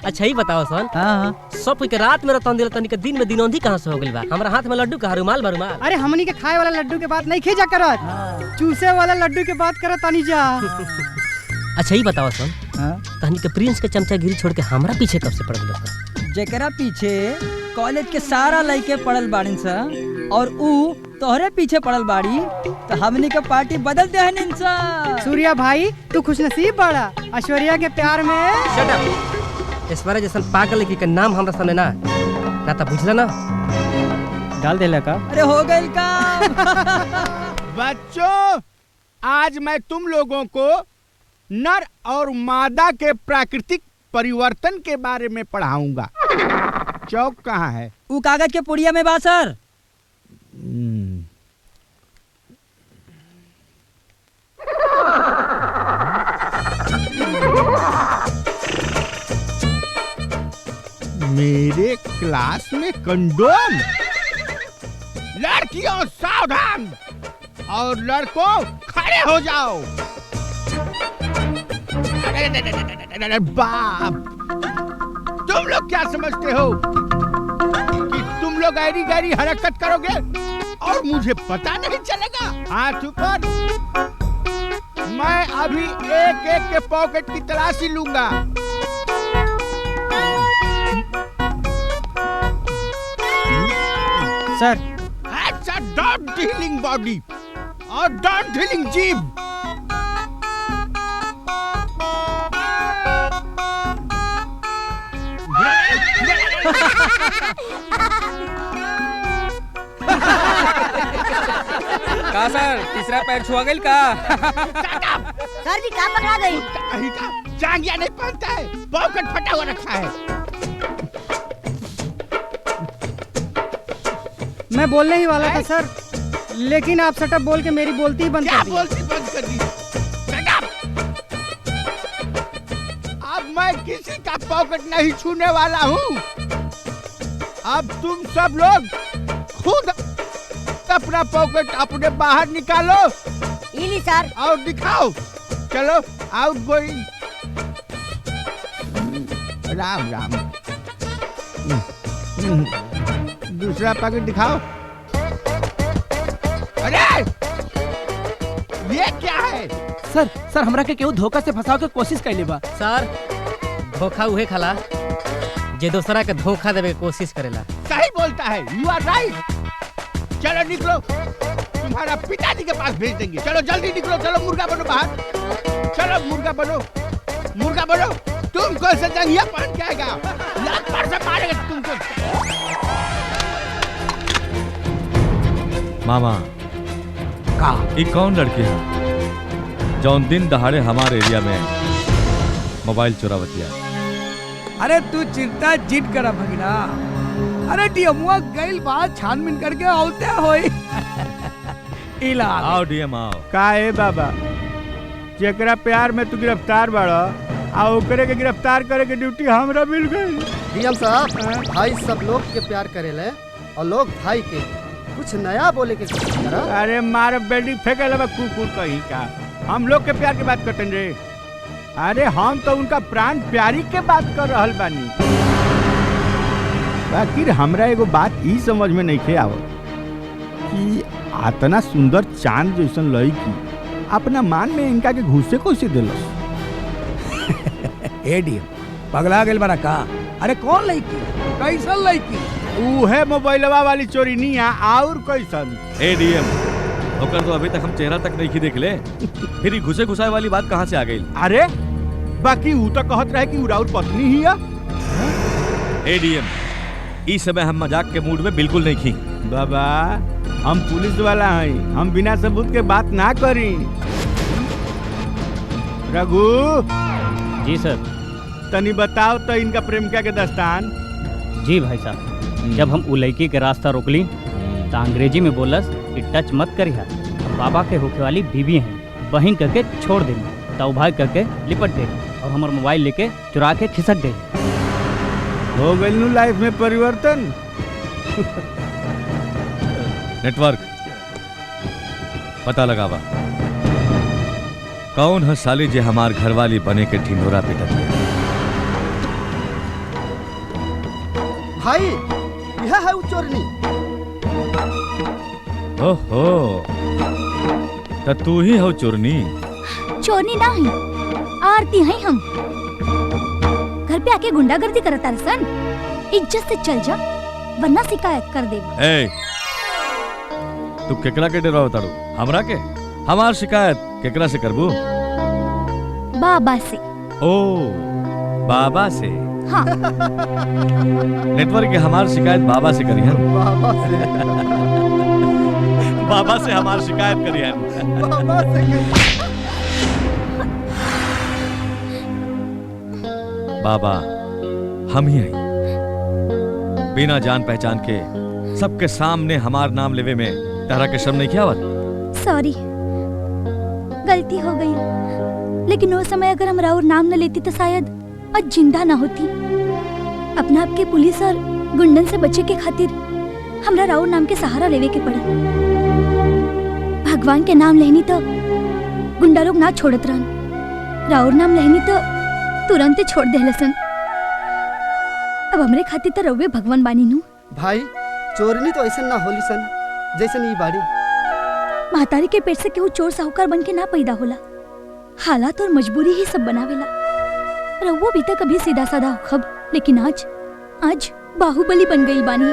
अच्छा ही बताओ सन। हाँ। सब कोई के रात में रतन दिल, तनी के दिन में दिनौंधी कहाँ से हो गइल बा? हमरा हाथ में लड्डू का रुमाल बा रुमाल। अरे हमनी के खाए वाला लड्डू के बात नहीं खींचा करत, चूसे वाला लड्डू के बात करत तानी जा। अच्छा ही बताओ सन, तहनी के प्रिंस के चमचागिरी छोड़ के हमरा पीछे कब से पड़ गइल? जेकरा पीछे कॉलेज के सारा लड़के पड़ल बाड़ीन सा और ऊ तोहरे पीछे पड़ल बाड़ी, तो हमनी के पार्टी बदल दे हन सा। सूर्या भाई तू खुशनसीब बाड़ा ऐश्वर्या के प्यार में। Shut up. ऐश्वर्या जैसन पागल लड़की के नाम हमरा सामने ना तो बुझला ना डाल देला का। अरे हो गइल काम। बच्चों, आज मैं तुम लोगों को नर और मादा के प्राकृतिक परिवर्तन के बारे में पढ़ाऊंगा। चौक कहाँ है? वो कागज के पुड़िया में बा सर। मेरे क्लास में कंडोम? लड़कियों सावधान और लड़कों खड़े हो जाओ। अरे बाप, तुम लोग क्या समझते हो कि तुम लोग गैरी गैरी हरकत करोगे और मुझे पता नहीं चलेगा? हाथ ऊपर। मैं अभी एक एक के पॉकेट की तलाशी लूंगा। सर, अच्छा, डॉट हीलिंग बॉडी और डॉट हीलिंग जीभ। का सर तीसरा पैर छुआ गइल का? सर जी का पकड़ा गई? जांघिया नहीं पहनता है, पॉकेट फटा हुआ रखा है। मैं बोलने ही वाला था सर, लेकिन आप सटअप बोल के मेरी बोलती ही बंद कर दी। क्या बोलती बंद कर दी? अब मैं किसी का पॉकेट नहीं छूने वाला हूँ। अब तुम सब लोग खुद अपना पॉकेट अपने बाहर निकालो। इली सर। और दिखाओ। चलो आउट गोइंग। राम राम। दूसरा पॉकेट दिखाओ। अरे ये क्या है? सर हमरा के केहू धोखा से फंसाव के कोशिश कैले बा। सर धोखा उहे खाला जे दूसरा के धोखा देवे के कोशिश करेला। सही बोलता है, यू आर राइट। चलो निकलो, तुम्हारा पिताजी के पास भेज देंगे। चलो जल्दी निकलो, चलो मुर्गा बनो बाहर। चलो मुर्गा बनो, मुर्गा बनो। तुम कौन सा जंगिया पहन के आएगा? लात मार से मारेगा तुमको। मामा का ये कौन लड़की है जौन दिन दहाड़े हमारे एरिया में मोबाइल चोरावतिया? अरे तू चिंता जिन करा भगिना। अरे डीएमओ गइल बात छानबीन करके औते होई। इला आओ डीएम आओ। का है बाबा, जेकरा प्यार में तू गिरफ्तार बाड़ा आ ओकरे के गिरफ्तार करे के ड्यूटी हमरा मिल गई। डीएम साहब, भाई सब लोग के प्यार करेले और लोग भाई के कुछ नया बोले के कोशिश करा। अरे मार बेल्डिंग फेंके लगा कुकुर कहीं का। हम लोग के प्यार की बात करते रे। अरे हम तो उनका प्राण प्यारी के बात कर रहल बानी। बाकी हमरा एगो बात ई समझ में नहीं खे आवत कि इतना सुंदर चांद जैसन लड़की अपना मान में इनका के घुसे कैसे दिलस? ए डीएम पगला गेल बड़ा का? अरे कौन लड़की, कैसन लड़की? उहे मोबाइलवा वाली चोरी नहीं है और कैसन? ए डीएम ओकर तो अभी तक हम चेहरा तक नहीं देख ले, फिर घुसे घुसाए वाली बात कहाँ से आ गई? अरे बाकी ऊ तो कहत रहे कि उराउर पत्नी ही है। एडीएम इस समय हम मजाक के मूड में बिल्कुल नहीं खी। बाबा हम पुलिस वाला हैं, हम बिना सबूत के बात ना करी। रघु। जी सर। तनी बताओ तो इनका प्रेमिका के दस्तान। जी भाई साहब, जब हम उ लड़की के रास्ता रोकली तो अंग्रेजी में बोलस कि टच मत करिहा, बाबा के होके वाली बीवी हैं, बहन करके छोड़ देनी। तो भाई करके लिपट गई और हमारा मोबाइल लेके चुरा के खिसक गई। हो गई नु लाइफ में परिवर्तन। नेटवर्क पता लगावा कौन है साली जे हमार घरवाली बने के ढिंढोरा पिटत है। भाई यह है उ चोरनी। ओहो तो तू ही हो चोरनी। चोरनी ना ही, आरती है हम। घर पे आके गुंडागर्दी करता रसन, इज्जत से चल जा वरना शिकायत कर दे। ए, तू केकरा के डराव तारू? हमरा के? हमार शिकायत केकरा से करबू? बाबा से। ओ बाबा से। हाँ। नेटवर्क के हमार शिकायत बाबा से करी है। बाबा से। बाबा से हमार शिकायत करी है। बाबा से। बाबा हम ही हैं, बिना जान पहचान के सबके सामने हमार नाम लेवे में तारा के शर्म नहीं किया? सॉरी, गलती हो गई, लेकिन वो समय अगर हम राउर नाम न लेती तो शायद आज जिंदा ना होती। अपना आपके पुलिस और गुंडन से बचे के खातिर हमरा राउर नाम के सहारा लेवे के पड़ी। भगवान के नाम लेनी तो गुंडा लोग ना छोड़त रहन, राउर नाम लेनी तो तुरंत छोड़ दे लसन। अब हमरे खातिर तो रउवे भगवान बानी नु। भाई चोरनी तो ऐसा ना होली सन जैसन ई बाड़ी। महतारी के पेट से केहू चोर साहूकार बन के ना पैदा होला, हालात और मजबूरी ही सब बनावेला। रउवो भी तक कभी सीधा साधा होखब, लेकिन आज बाहुबली बन गई बानी।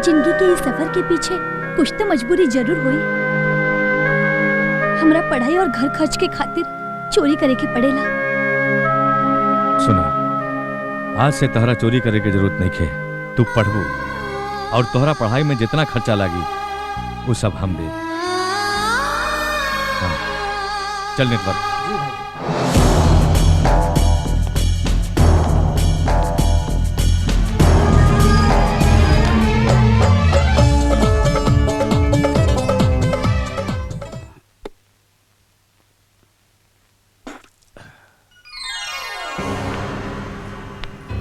जिंदगी के इस सफर के पीछे कुछ तो मजबूरी जरूर हुई। हमरा पढ़ाई और घर खर्च के खातिर चोरी करे के पड़ेला। सुना, आज से तोहरा चोरी करे के जरूरत नहीं है। तू पढ़बू और तोहरा पढ़ाई में जितना खर्चा लागी वो सब हम दे। हाँ। चल नेटवर्क।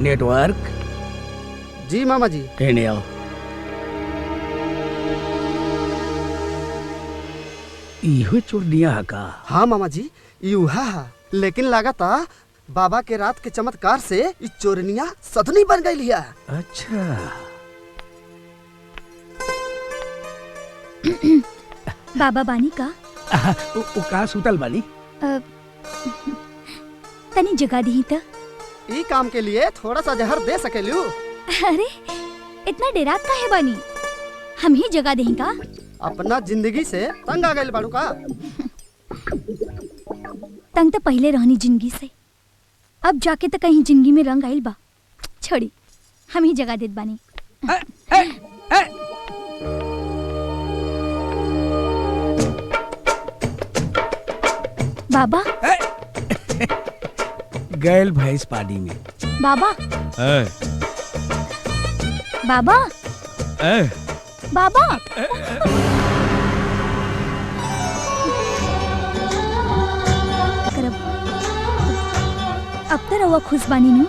नेटवर्क। जी मामा जी। कहने आओ। इहो चोरनिया है का? हाँ मामा जी, यूहा है, लेकिन लागता बाबा के रात के चमत्कार से इस चोरनिया सदनी बन गई लिया। अच्छा। बाबा बानी का? उ का सुतल बानी? तनी जगा दी त। ई काम के लिए थोड़ा सा जहर दे सकेलू? अरे इतना डेरात का है बानी? हम ही जगा दें का? अपना जिंदगी से तंग आ गए बाड़ू का? तंग तो पहले रहनी जिंदगी से, अब जाके तो कहीं जिंदगी में रंग आइल बा। छोड़ी, हम ही जगा देत बानी। बाबा गैल भैंस पानी में। बाबा बाबा बाबा अब तो रवा खुश बानी नु।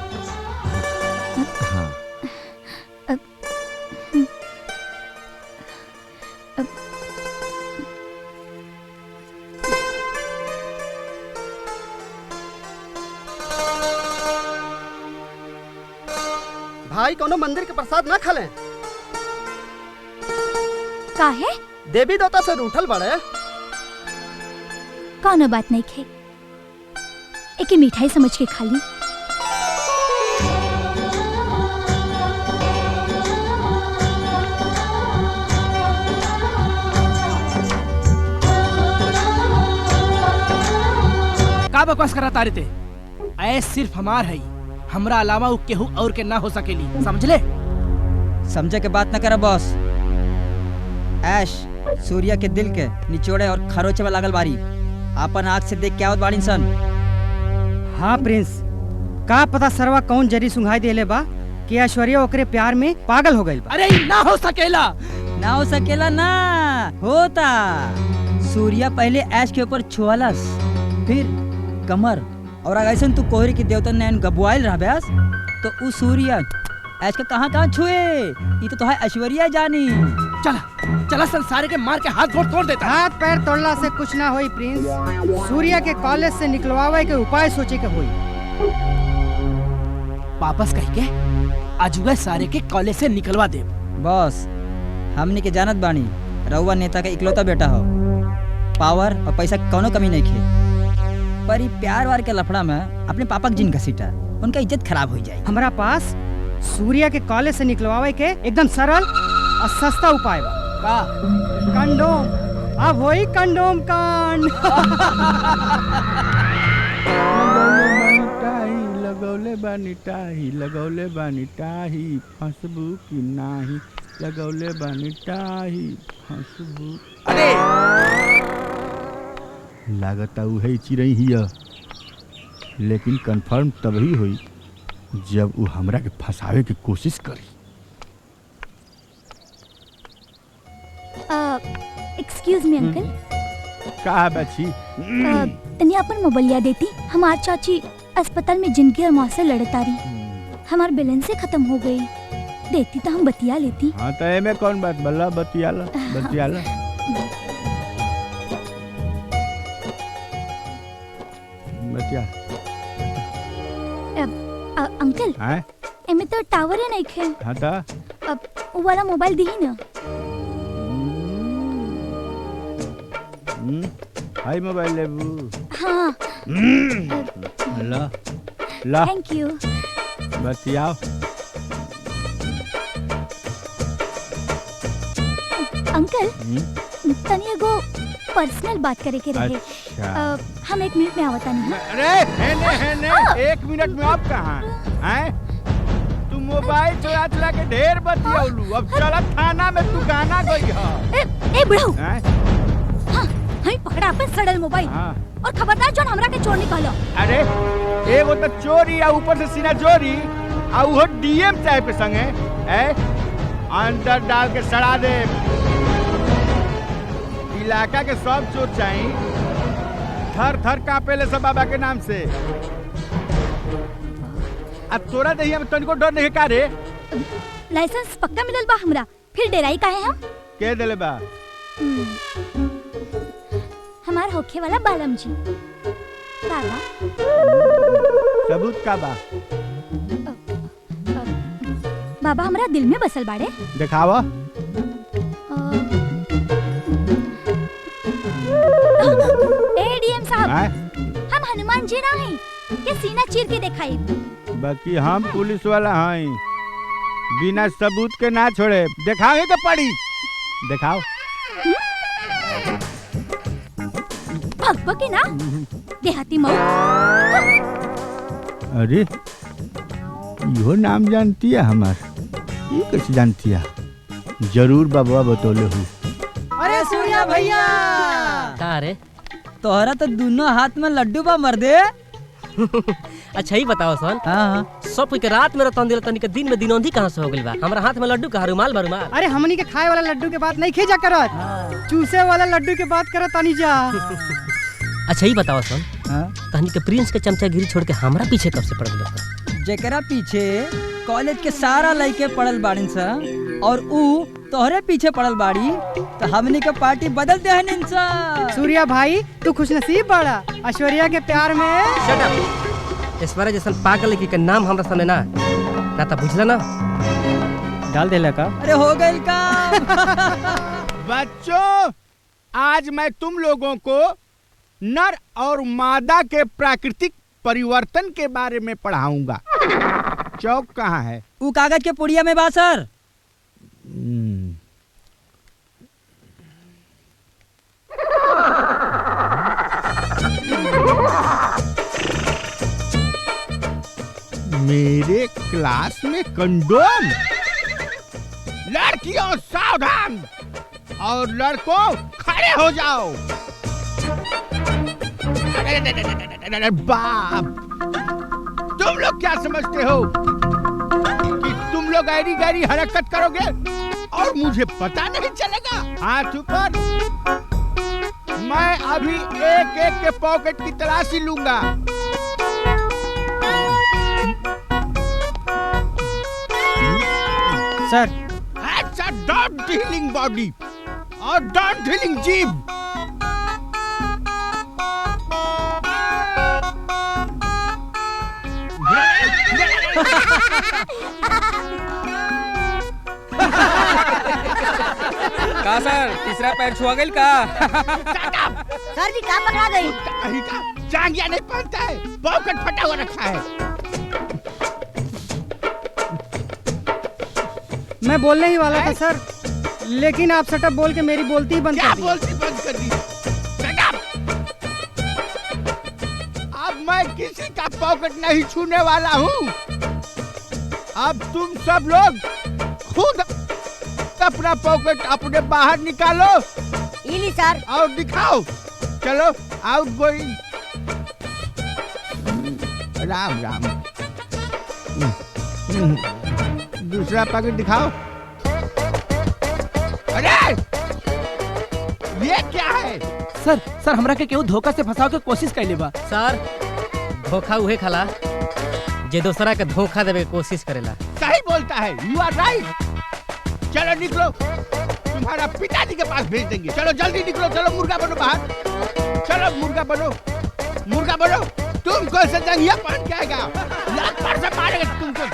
भाई कोनो मंदिर के प्रसाद ना खा ले। काहे? देवी देवता से रूठल बड़े। कौनो बात नहीं खे, एके मिठाई समझ के खा ली। का बकवास करा तारे ते? ऐस सिर्फ हमार है, हमरा अलावा उ केहू और के ना हो सकेली, समझले? समझे के बात न करे बॉस। ऐश सूर्या के दिल के निचोड़े और खरोचे में लागल बारी, अपन आँख से देख के आवत बाड़ी सन। हाँ प्रिंस, का पता सरवा कौन जरी सुंघाई देले बा कि ऐश्वर्या ओकरे प्यार में पागल हो गई बा। अरे ना हो सकेला, ना हो सकेला ना होता। सूर्या पहले ऐश के ऊपर छुआलस, फिर कमर, और अगर ऐसा तू कोहरे की देवता नैन गबुआल रह ब्यास तो उ सूर्या ऐश के कहाँ छुए, ये तो है ऐश्वर्या जानी। चला चला संसार के मार के हाथ गोड़ तोड़ देता। हाथ पैर तोड़ला से कुछ ना होई प्रिंस, सूर्या के कॉलेज से निकलवावे के उपाय सोचे के होई। वापस कह के अजुए सारे के कॉलेज से निकलवा दे। बॉस हमने के जानत बानी रउआ नेता का इकलौता बेटा हो, पावर और पैसा कोनो कमी नहीं खे, पर प्यार वार के लफड़ा में अपने पापा के जिन घसीटा, उनका इज्जत खराब हो जाए। हमारा पास सूर्या के कॉलेज से निकलवावे के एकदम सरल और सस्ता उपाय बा। का? कंडोम। अब वही कंडोम कांड। लगौले बानी टाही, लगौले बानी टाही, फंसबू की नाही, लगौले बानी टाही, फंसबू। अरे लागता उहे चिरई हिया, लेकिन कंफर्म तभी हुई जब वो हमरा के फंसावे की कोशिश करी। Excuse me uncle. का बच्ची? तनी अपन मोबाइलिया देती, हमार चाची अस्पताल में जिंदगी और मौत से लड़तारी, हमार बैलेंस से खत्म हो गई, देती तो हम बतिया लेती। हाँ तो एमे कौन बात, बल्ला बतियाला बतियाला। बतिया। अंकल एमे तो टावर है नहीं खे। हाँ तो अब वो वाला मोबाइल दी ना। हाय मोबाइल लेबू। हाँ। ला ला। Thank you. बतियाओ। अंकल तनी एगो पर्सनल बात करे के रहे। अच्छा। हम 1 मिनट में आवता नहीं। अरे 1 मिनट में आप कहाँ हैं? तू मोबाइल चला के ढेर बतियालू, अब चला थाना में तू गाना गई है। ए बुढ़ऊ। हाँ, हमें पकड़ा अपन सड़ल मोबाइल। और खबरदार जोन हमरा के चोर निकालो। अरे एगो तो चोरी आ ऊपर से सीना चोरी आ वो डीएम चाहे पे संगे अंदर डाल के सड़ा दे। इलाका के सब चोर चाहिए, थर थर कांपे ले सब बाबा के नाम से। अब तोरा दहिया में तनिको डर नहीं का रे? लाइसेंस पक्का मिलल बा हमरा, फिर डेराई काहे हम? के देले बा? हमार होखे वाला बालम जी। बाबा सबूत का बा? बाबा हमरा दिल में बसल बाड़े। दिखावा। डीएम साहब, हम हनुमान जी ना हैं के सीना चीर के दिखाई। बाकी हम पुलिस वाला हैं, बिना सबूत के ना छोड़े। दिखाओ के पड़ी, दिखाओ। भगभगी ना देहाती मऊ। अरे यो नाम जानती है हमार? ये कैसे जानती है? जरूर बाबा बतौले हूँ। अरे सूर्या भैया का रे? तोहरा तो दोनों हाथ में लड्डू बा मर्दे। अच्छा ही बताओ सन। हाँ। सब के रात में रतन दिल तनी के दिन में दिनौंधी कहाँ से हो गइल बा? हमरा हाथ में लड्डू का रुमाल बा रुमाल। अरे हमनी के खाए वाला लड्डू के बात नहीं खींचा करत, चूसे वाला लड्डू के बात करत तानी जा। अच्छा ही बताओ सन। तहनी के प्रिंस के चमचागिरी छोड़ के हमरा पीछे कब से पड़ गइल? जेकरा पीछे कॉलेज के सारा लड़के पड़ल बाड़ीन सा और ऊ तोहरे पीछे पड़ल बाड़ी, तो हमनी के पार्टी बदल दे हनिन सा। सूर्या भाई तू खुशनसीब बाड़ा ऐश्वर्या के प्यार में। Shut up. ऐश्वर्या जैसन पागल के नाम हमरा सामने ना तो बुझला ना डाल देला का? अरे हो गइल काम। बच्चों, आज मैं तुम लोगों को नर और मादा के प्राकृतिक परिवर्तन के बारे में पढ़ाऊंगा। चौक कहाँ है? वो कागज के पुड़िया में बा सर। मेरे क्लास में कंडोम? लड़कियों सावधान और लड़कों खड़े हो जाओ। अरे बाप, तुम लोग क्या समझते हो कि तुम लोग गैरी गैरी हरकत करोगे और मुझे पता नहीं चलेगा? हाथ ऊपर। मैं अभी एक एक के पॉकेट की तलाशी लूंगा। सर अच्छा, डॉट हीलिंग बॉडी और डॉट हीलिंग जीभ। का सर तीसरा पैर छुआ गई का? सर जी कहाँ पकड़ा गई? कहीं का जांघिया नहीं पहनता है, पॉकेट फटा हुआ रखा है। मैं बोलने ही वाला था सर, लेकिन आप सटअप बोल के मेरी बोलती ही बंद कर दी। क्या बोलती बंद कर दी? अब मैं किसी का पॉकेट नहीं छूने वाला हूँ। अब तुम सब लोग खुद अपना पॉकेट अपने बाहर निकालो। इली सर। और दिखाओ। चलो आउट गोइंग। राम राम। दूसरा पॉकेट दिखाओ। अरे ये क्या है? सर हमरा के केहू धोखा से फंसाव के कोशिश कैले बा। सर धोखा उहे खाला जे दूसरा के धोखा देवे के कोशिश करेला। सही बोलता है, यू आर राइट। चलो निकलो, तुम्हारा पिताजी के पास भेज देंगे। चलो जल्दी निकलो, चलो मुर्गा बनो बाहर। चलो मुर्गा बनो, मुर्गा बनो। तुमको से जंगिया पहन के आएगा, लात मार से मारेगा तुमको।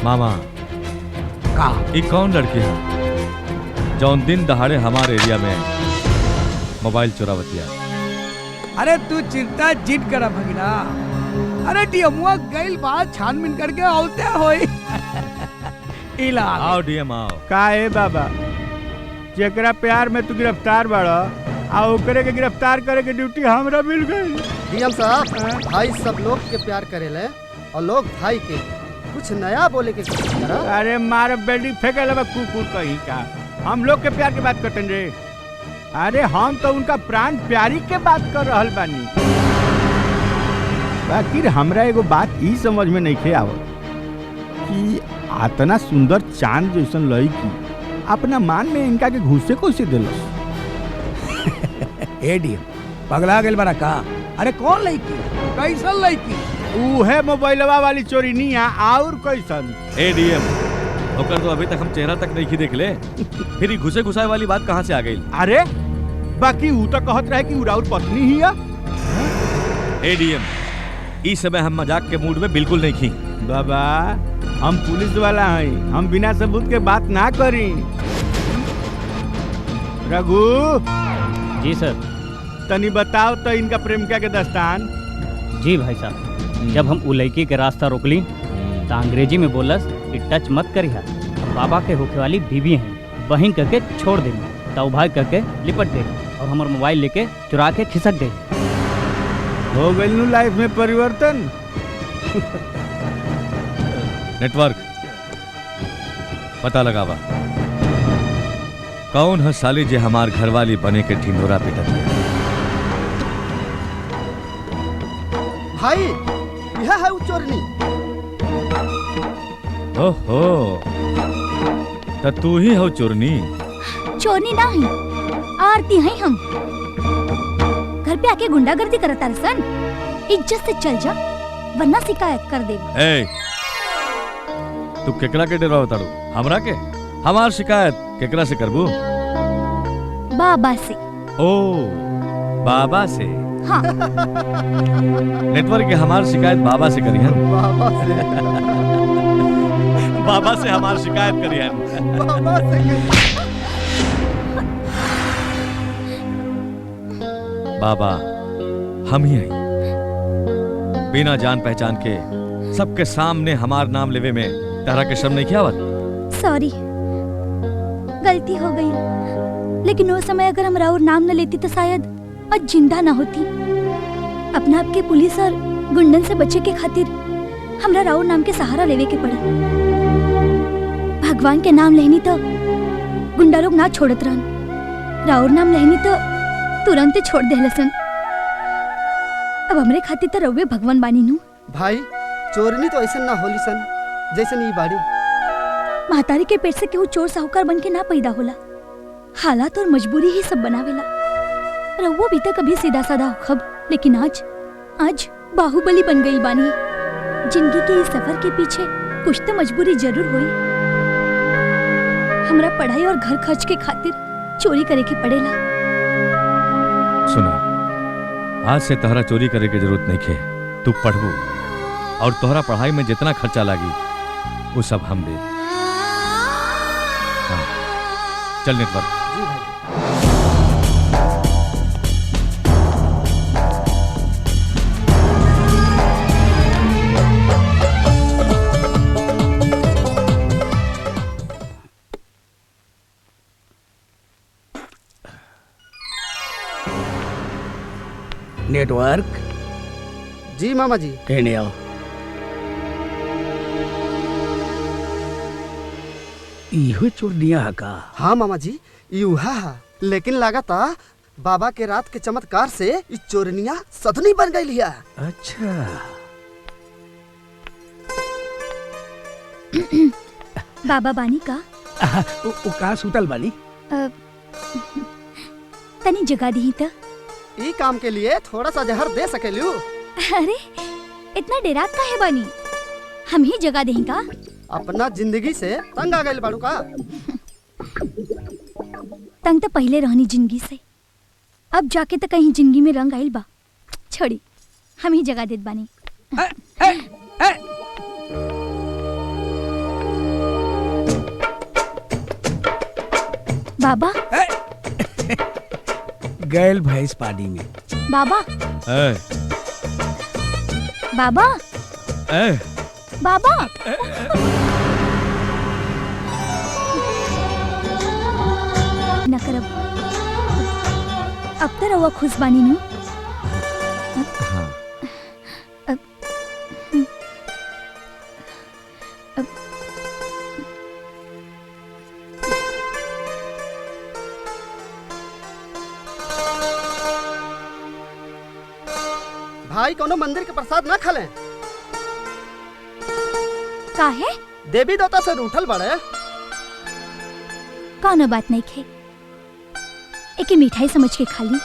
मामा का ये कौन लड़की है जौन दिन दहाड़े हमारे एरिया में मोबाइल चुरावतिया? अरे तू चिंता जिन करा भगिना। अरे डीएमओ गइल बात छानबीन करके औते होई। इला आओ डीएम आओ। का है बाबा, जेकरा प्यार में तू गिरफ्तार बाड़ा आ ओकरे के गिरफ्तार करे के ड्यूटी हमरा मिल गई। डीएम साहब, भाई सब लोग के प्यार करेले और लोग भाई के कुछ नया बोले के कोशिश करा। अरे मार बेल्डिंग फेंके लबा कुकुर कहीं का। हम लोग के प्यार की बात करते रे। अरे हम तो उनका प्राण प्यारी के बात कर रहल बानी। बाकी हमरा एगो बात ई समझ में नहीं खे आवत कि इतना सुंदर चांद जैसन लड़की अपना मान में इनका के घुसे कैसे दिलस? ए डीएम पगला गेल बना का? अरे कौन लड़की, कैसन लड़की? उहे मोबाइलवा वाली चोरी नहीं और कैसन? ए डीएम ओकर तो अभी तक हम चेहरा तक नहीं देख ले, फिर ही घुसे घुसाए वाली बात कहाँ से आ गई? अरे बाकी ऊ तो कहत रहे कि उराउर पत्नी ही है। ए डीएम इस समय हम मजाक के मूड में बिल्कुल नहीं खी। बाबा हम पुलिस वाला हैं, हम बिना सबूत के बात ना करी। रघु जी सर। तनी बताओ तो इनका प्रेमिका के दस्तान। जी भाई साहब, जब हम उ लड़की के रास्ता रोकली तो अंग्रेजी में बोलस कि टच मत करिहा, बाबा के होके वाली बीवी हैं, बहिन करके छोड़ देंगे। तो भाई करके लिपट गई और हमारा मोबाइल लेके चुरा के खिसक गई। हो गई लाइफ में परिवर्तन। नेटवर्क पता लगावा कौन है साली जे हमार घरवाली बने के ढिंढोरा पिटत है। भाई यह है चोरनी। ओहो तो तू ही हो चोरनी? चोरनी ना ही, आरती है हम। घर पे आके गुंडागर्दी करता सन, इज्जत से चल जा वरना शिकायत कर दे। ए तू केकरा के डराव ताड़ू? हमरा के? हमार शिकायत केकरा से करबू? बाबा से। ओ बाबा से? हाँ। नेटवर्क के हमार शिकायत बाबा से करी हम। बाबा से। बाबा से हमार शिकायत करी हम। बाबा से। बाबा हम ही आई, बिना जान पहचान के सबके सामने हमार नाम लेवे में तारा के शर्म नहीं किया? सॉरी, गलती हो गई, लेकिन वो समय अगर हम राउर नाम न लेती तो शायद आज जिंदा ना होती। अपना आपके पुलिस और गुंडन से बचे के खातिर हमरा राउर नाम के सहारा लेवे के पड़ी। भगवान के नाम लेनी तो गुंडा लोग ना छोड़त रहन, राउर नाम लेनी तो तुरंत ही छोड़ देहलसन। अब हमरे खातिर तो रउवे भगवान बानी नु। भाई चोरनी तो ऐसा ना होली सन जैसे नहीं बाड़ी। महतारी के पेट से केहू चोर साहूकार बन के ना पैदा होला, हालात और मजबूरी ही सब बनावेला। रउवो भी तो कभी सीधा साधा होखब, लेकिन आज बाहुबली बन गई बानी। जिंदगी के इस सफर के पीछे कुछ तो मजबूरी जरूर हुई। हमरा पढ़ाई और घर खर्च के खातिर चोरी करे के पड़ेला। सुना, आज से तोहरा चोरी करे के जरूरत नहीं खे। तू पढ़बू और तोहरा पढ़ाई में जितना खर्चा लागी वो सब हम दे। हाँ, चल नेटवर्क। नेटवर्क। जी मामा जी। कहने आओ। इहो चोरनिया है का? हाँ मामा जी, यूहा है, लेकिन लगाता बाबा के रात के चमत्कार से इस चोरनिया सदनी बन गई लिया। अच्छा। बाबा बानी का? उ का सुतल बानी? तनी जगा दी त। ई काम के लिए थोड़ा सा जहर दे सकेलू। अरे इतना डेरात का है बानी? हम ही जगा दें का? अपना जिंदगी से तंग आ गए बाड़ू का? तंग तो पहले रहनी जिंदगी से, अब जाके तो कहीं जिंदगी में रंग आइल बा। छोड़ी, हम ही जगा देत बानी। बाबा गैल भैंस पानी में। बाबा बाबा बाबा न करब, अब तो रवा खुश बानी नु। भाई कोनो मंदिर के प्रसाद ना खले। काहे? देवी देवता से रूठल बड़े। कौनो बात नहीं खे, एके मिठाई समझ के खा ली।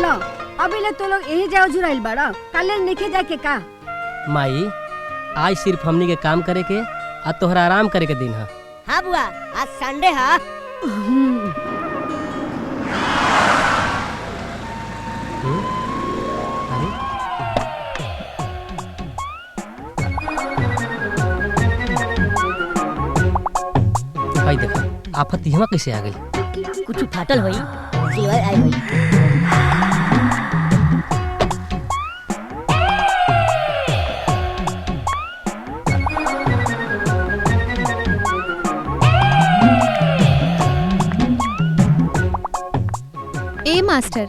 लो अभी ले तो लोग यही जाओ जुराइल बड़ा, कल निके जाके का? माई आज सिर्फ हमनी के काम करे के आ तोहरा आराम करे के दिन है। हाँ बुआ, आज संडे है। भाई देखा आफत यहाँ कैसे आ गई? कुछ फाटल हुई, सिलवाई आई हुई। ए मास्टर,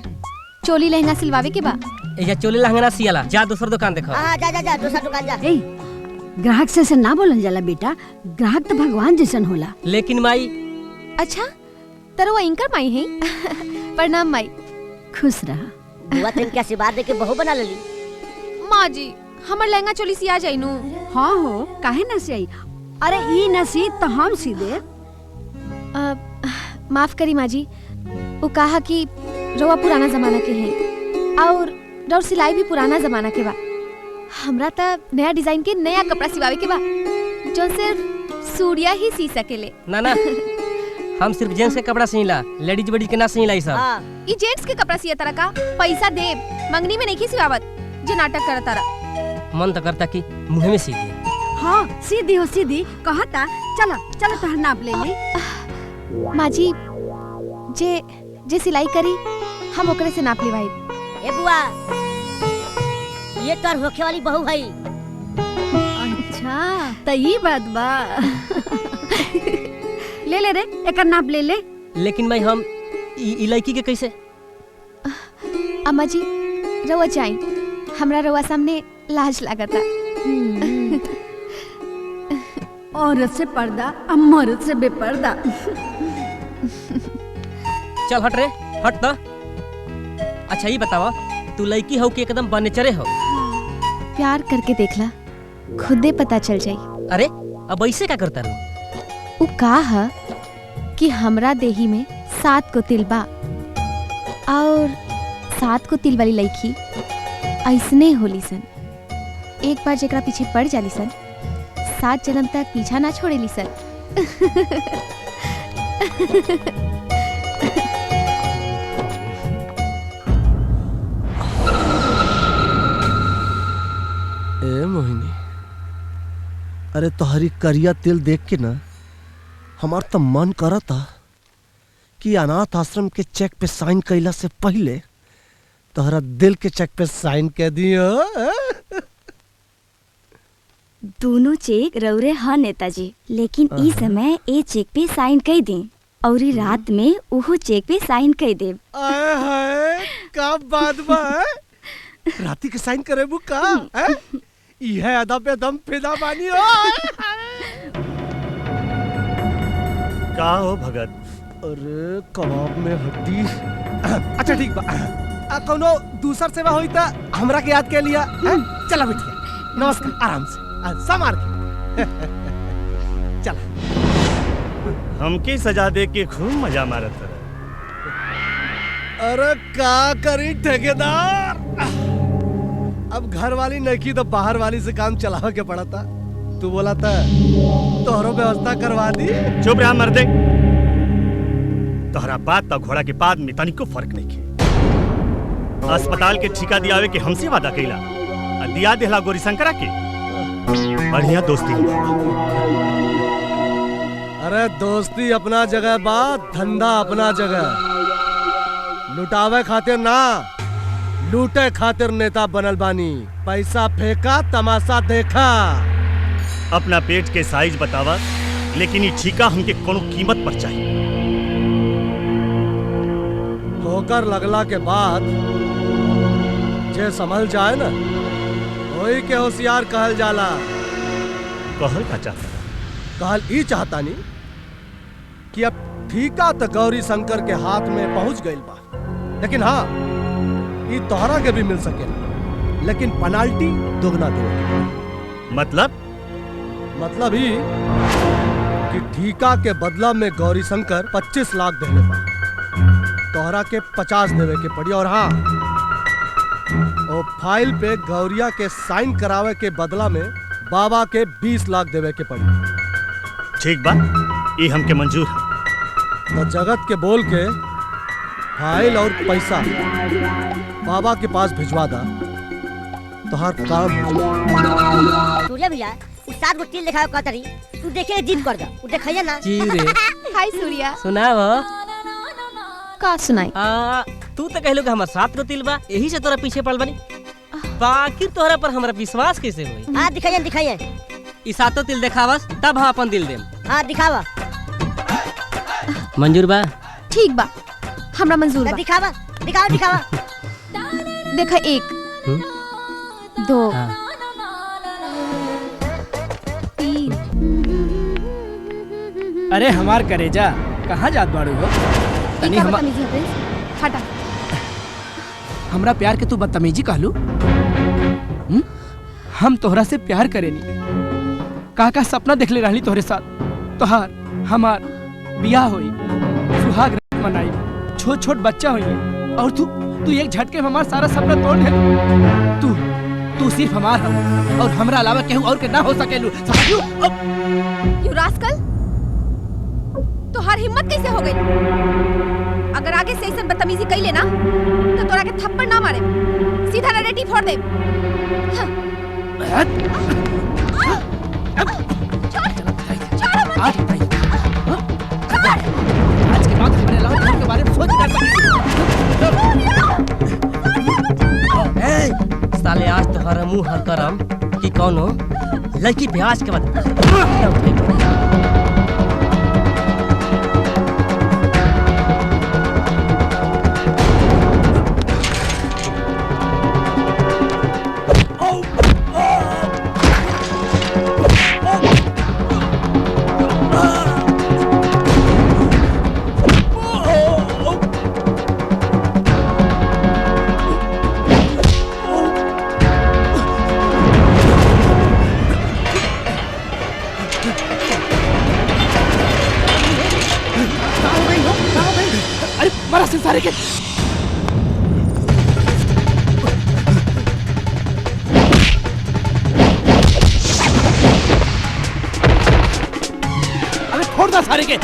चोली लहंगा सिलवावे के बा? या चोली लहंगा ना सियाला, जा दूसर दुकान देखा। हाँ जा जा जा, दूसरा दुकान जा। ए, ग्राहक से ना बोलल जाला बेटा, ग्राहक तो भगवान जैसन होला। लेकिन माई। अच्छा तरो एंकर माई है। प्रणाम माई। खुश रहा। बुआ तेन के आशीर्वाद दे के बहू बना लेली। माँ जी हमर लहंगा चोली सिया जाई नु। हाँ हो, काहे न सियाई? अरे ई न सी तो हम सी दे। माफ करी माँ जी, वो कहा कि रवा पुराना जमाना के हैं और रव सिलाई भी पुराना जमाना के बा। हमरा त नया डिजाइन के नया कपड़ा सिवावे के बा जो सिर्फ सूर्या ही सी सकेले। ना ना हम सिर्फ जेंट्स के कपड़ा सिला, लेडीज बडीज के ना सिला। ई सब ई जेंट्स के कपड़ा सिया तरह का पैसा दे मंगनी में नहीं सिवावत जे नाटक करत तारा। मन तो करता कि मुंह में सी दे। हाँ सीधी हो सीधी कहता। चलो चलो तोहर नाप ले ली। माँ जी जे सिलाई करी हम ओकरे से नाप लेवाई। ए बुआ, ये तोर होखे वाली बहू है। अच्छा तो ये बात बा। ले ले रे, एकर नाप ले ले। लेकिन मैं हम ई लड़की के कैसे? अम्मा जी रउआ जाई, हमरा रउआ सामने लाज लागता। औरत से पर्दा और मर्द से बेपर्दा। चल हट रे, हट तो। अच्छा ये बतावा, तू लड़की हो कि एकदम बनेचरे हो? प्यार करके देखला, खुदे पता चल जाई। अरे अब ऐसे क्या करता रू? उ का है कि हमरा देही में 7 को तिल बा और 7 को तिल वाली लड़की ऐसने होली सन। एक बार जेकरा पीछे पड़ जाली सन, 7 जन्म तक पीछा ना छोड़ेली सन। ए मोहिनी, अरे तोहरी करिया तिल देख के ना हमार तो मन करता कि अनाथ आश्रम के चेक पे साइन कैला से पहले तोहरा दिल के चेक पे साइन कर दियो। दोनों चेक रौरे हाँ नेताजी, लेकिन इस समय ए चेक पे साइन कर दी और रात में ओहो चेक पे साइन कर दे। आए हाय का बात बा, राती के साइन करे बुका यह अदा पे दम फिदा बानी हो। का हो भगत? अरे कबाब में हड्डी। अच्छा ठीक बा, कोनो दूसर सेवा होई त हमरा के याद के लिया। चला बिटिया, नमस्कार, आराम से समार के। चला। हमके सजा दे के खूब मजा मारत रहे। अरे का करी ठेकेदार, अब घर वाली नहीं तो बाहर वाली से काम चलावे के पड़ा था। तू बोला था तोहरो व्यवस्था करवा दी। चुप रहा मर्दे, तोहरा बात तो घोड़ा के बाद में तनिको फर्क नहीं के। अस्पताल के ठिका दियावे के हमसे वादा कैला, दिया देला गोरी शंकरा के। बढ़िया दोस्ती। अरे दोस्ती अपना जगह बात, धंधा अपना जगह। लुटावे खातिर ना, लूटे खातिर नेता बनल बानी। पैसा फेंका, तमाशा देखा। अपना पेट के साइज बतावा, लेकिन ये ठीका हमके कोनो कीमत पर चाहिए। ठोकर लगला के बाद जे संभल जाए ना, वही के होशियार कहल जाला। कहल का चाहता? कहल ई चाहता नहीं कि अब ठीका तो गौरी शंकर के हाथ में पहुंच गइल बा, लेकिन हाँ ई तोहरा के भी मिल सकेला, लेकिन पेनाल्टी दोगुना देवे। मतलब ही कि ठीका के बदला में गौरी शंकर 25 लाख देने बा, तोहरा के 50 देवे के पड़ी। और हाँ, और फाइल पे गौरिया के साइन करावे के बदला में बाबा के 20 लाख देवे के पड़ी। ठीक बा, ये हमके मंजूर है। तो जगत के बोल के फाइल और पैसा बाबा के पास भिजवा दा, तो हर काम हो जाए। सूर्या भैया, उस 7 गो तिल दिखाओ कतरी, तू देखे जिद कर दा, उ देखैया ना। जी रे। हाय सूर्या। सुनाव। का सुनाई? तू तो कहलो कि हमार 7 गो तिल बा, यही से तोरा पीछे पड़ बनी। बाकी तोहरा पर हमरा विश्वास कैसे होई? हां दिखाइए। ई 7 तिल दिखावस, तब हम अपन दिल देम। हां दिखावा। मंजूर बा? ठीक बा, हमरा मंजूर बा। दिखावा। देखा 1 2 3। अरे हमार करेजा, कहाँ जात बाड़ू हो? तनी हटा। हमरा प्यार के तू बदतमीजी कहलू? हम तोहरा से प्यार करेनी। का सपना देख ले रहली तोहरे साथ। तोहार हमार बियाह होई, सुहाग रात मनाई, छोट छोट बच्चा होई, और तू एक झटके में हमार सारा सपना तोड़ दे। तू सिर्फ हमार हो और हमरा अलावा केहू और के ना हो सकेलू, समझलू? यू रास्कल, तोहार हिम्मत कैसे हो गई? अगर आगे से ऐसा बदतमीजी कई लेना तो तोरा के थप्पड़ ना मारे, सीधा नरेटी फोड़ दे। आज के बाद हमारे अलावा के बारे में तोहरा मुंह हर करम कि कौनो लड़की पे आज के बाद अरे मरा संसारी के अरे छोड़ दा सारे के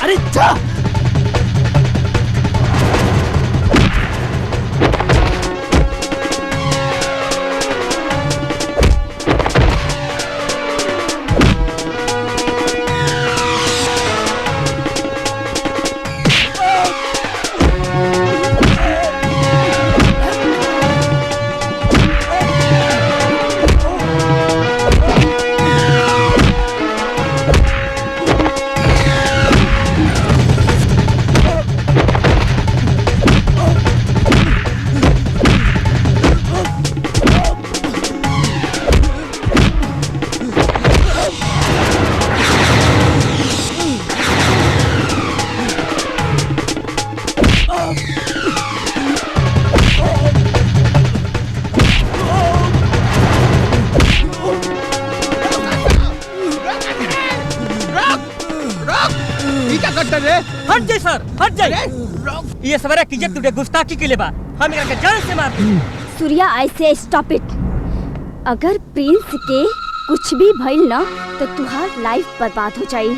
अरे जा हट जाए सर, हट जाए। ये सवेरा कीजिए तुझे गुस्ताखी के लिए बा हम इनके जान से मार दे। सूर्या ऐसे स्टॉप इट। अगर प्रिंस के कुछ भी भइल ना तो तुहार लाइफ बर्बाद हो जाई।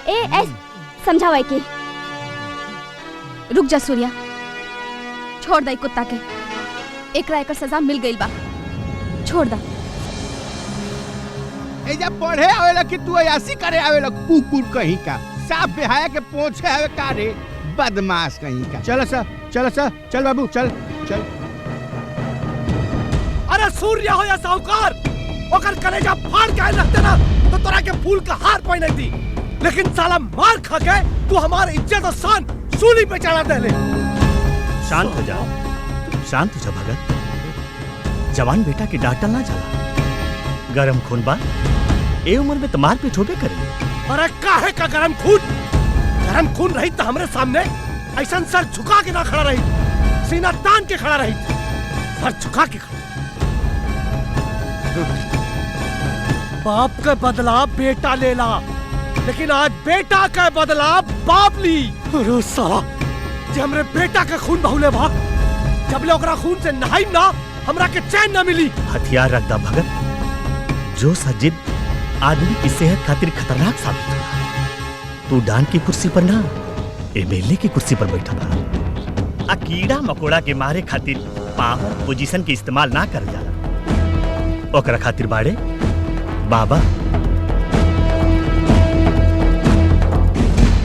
ए समझावा के। रुक जा सूर्या, छोड़ दे कुत्ता के। एकरा एकर सजा मिल गई बा, छोड़ दा। ए जब पढ़े आवेला कि तू अयासी करे आवेला कुकुर कहीं का, साफ बेहाया के पोछे आवे का रे बदमाश कहीं का। चल चल बाबू चल चल। अरे सूर्य हो या साहूकार, ओकर कलेजा फाड़ के रखते ना तो तोरा के फूल का हार पहने दी, लेकिन साला मार खा के तू हमारी इज्जत और शान सूली पे चढ़ा दे ले। शांत हो जाओ, शांत हो जा भगत। जवान बेटा की डांटल ना जाला, गरम खून बा, ए उम्र में तो मार पीट होबे करे। अरे काहे का गरम खून? गरम खून रही तो हमरे सामने ऐसा सर झुका के ना खड़ा रही, सीना तान के खड़ा रही, सर झुका के खड़ा। बाप का बदला बेटा लेला, लेकिन आज बेटा का बदला बाप ली। अरे साला, जे हमरे बेटा का खून बहुले बा, जब ले ओकरा खून से नहाई ना हमरा के चैन ना मिली। हथियार रख दा भगत, जो सजिद आदमी की सेहत खातिर खतरनाक साबित होला। तू डांट की कुर्सी पर ना, एमएलए की कुर्सी पर बैठा बा। आ कीड़ा मकोड़ा के मारे खातिर पावर पोजीशन के इस्तेमाल ना कर जाला, ओकरा खातिर बाड़े बाबा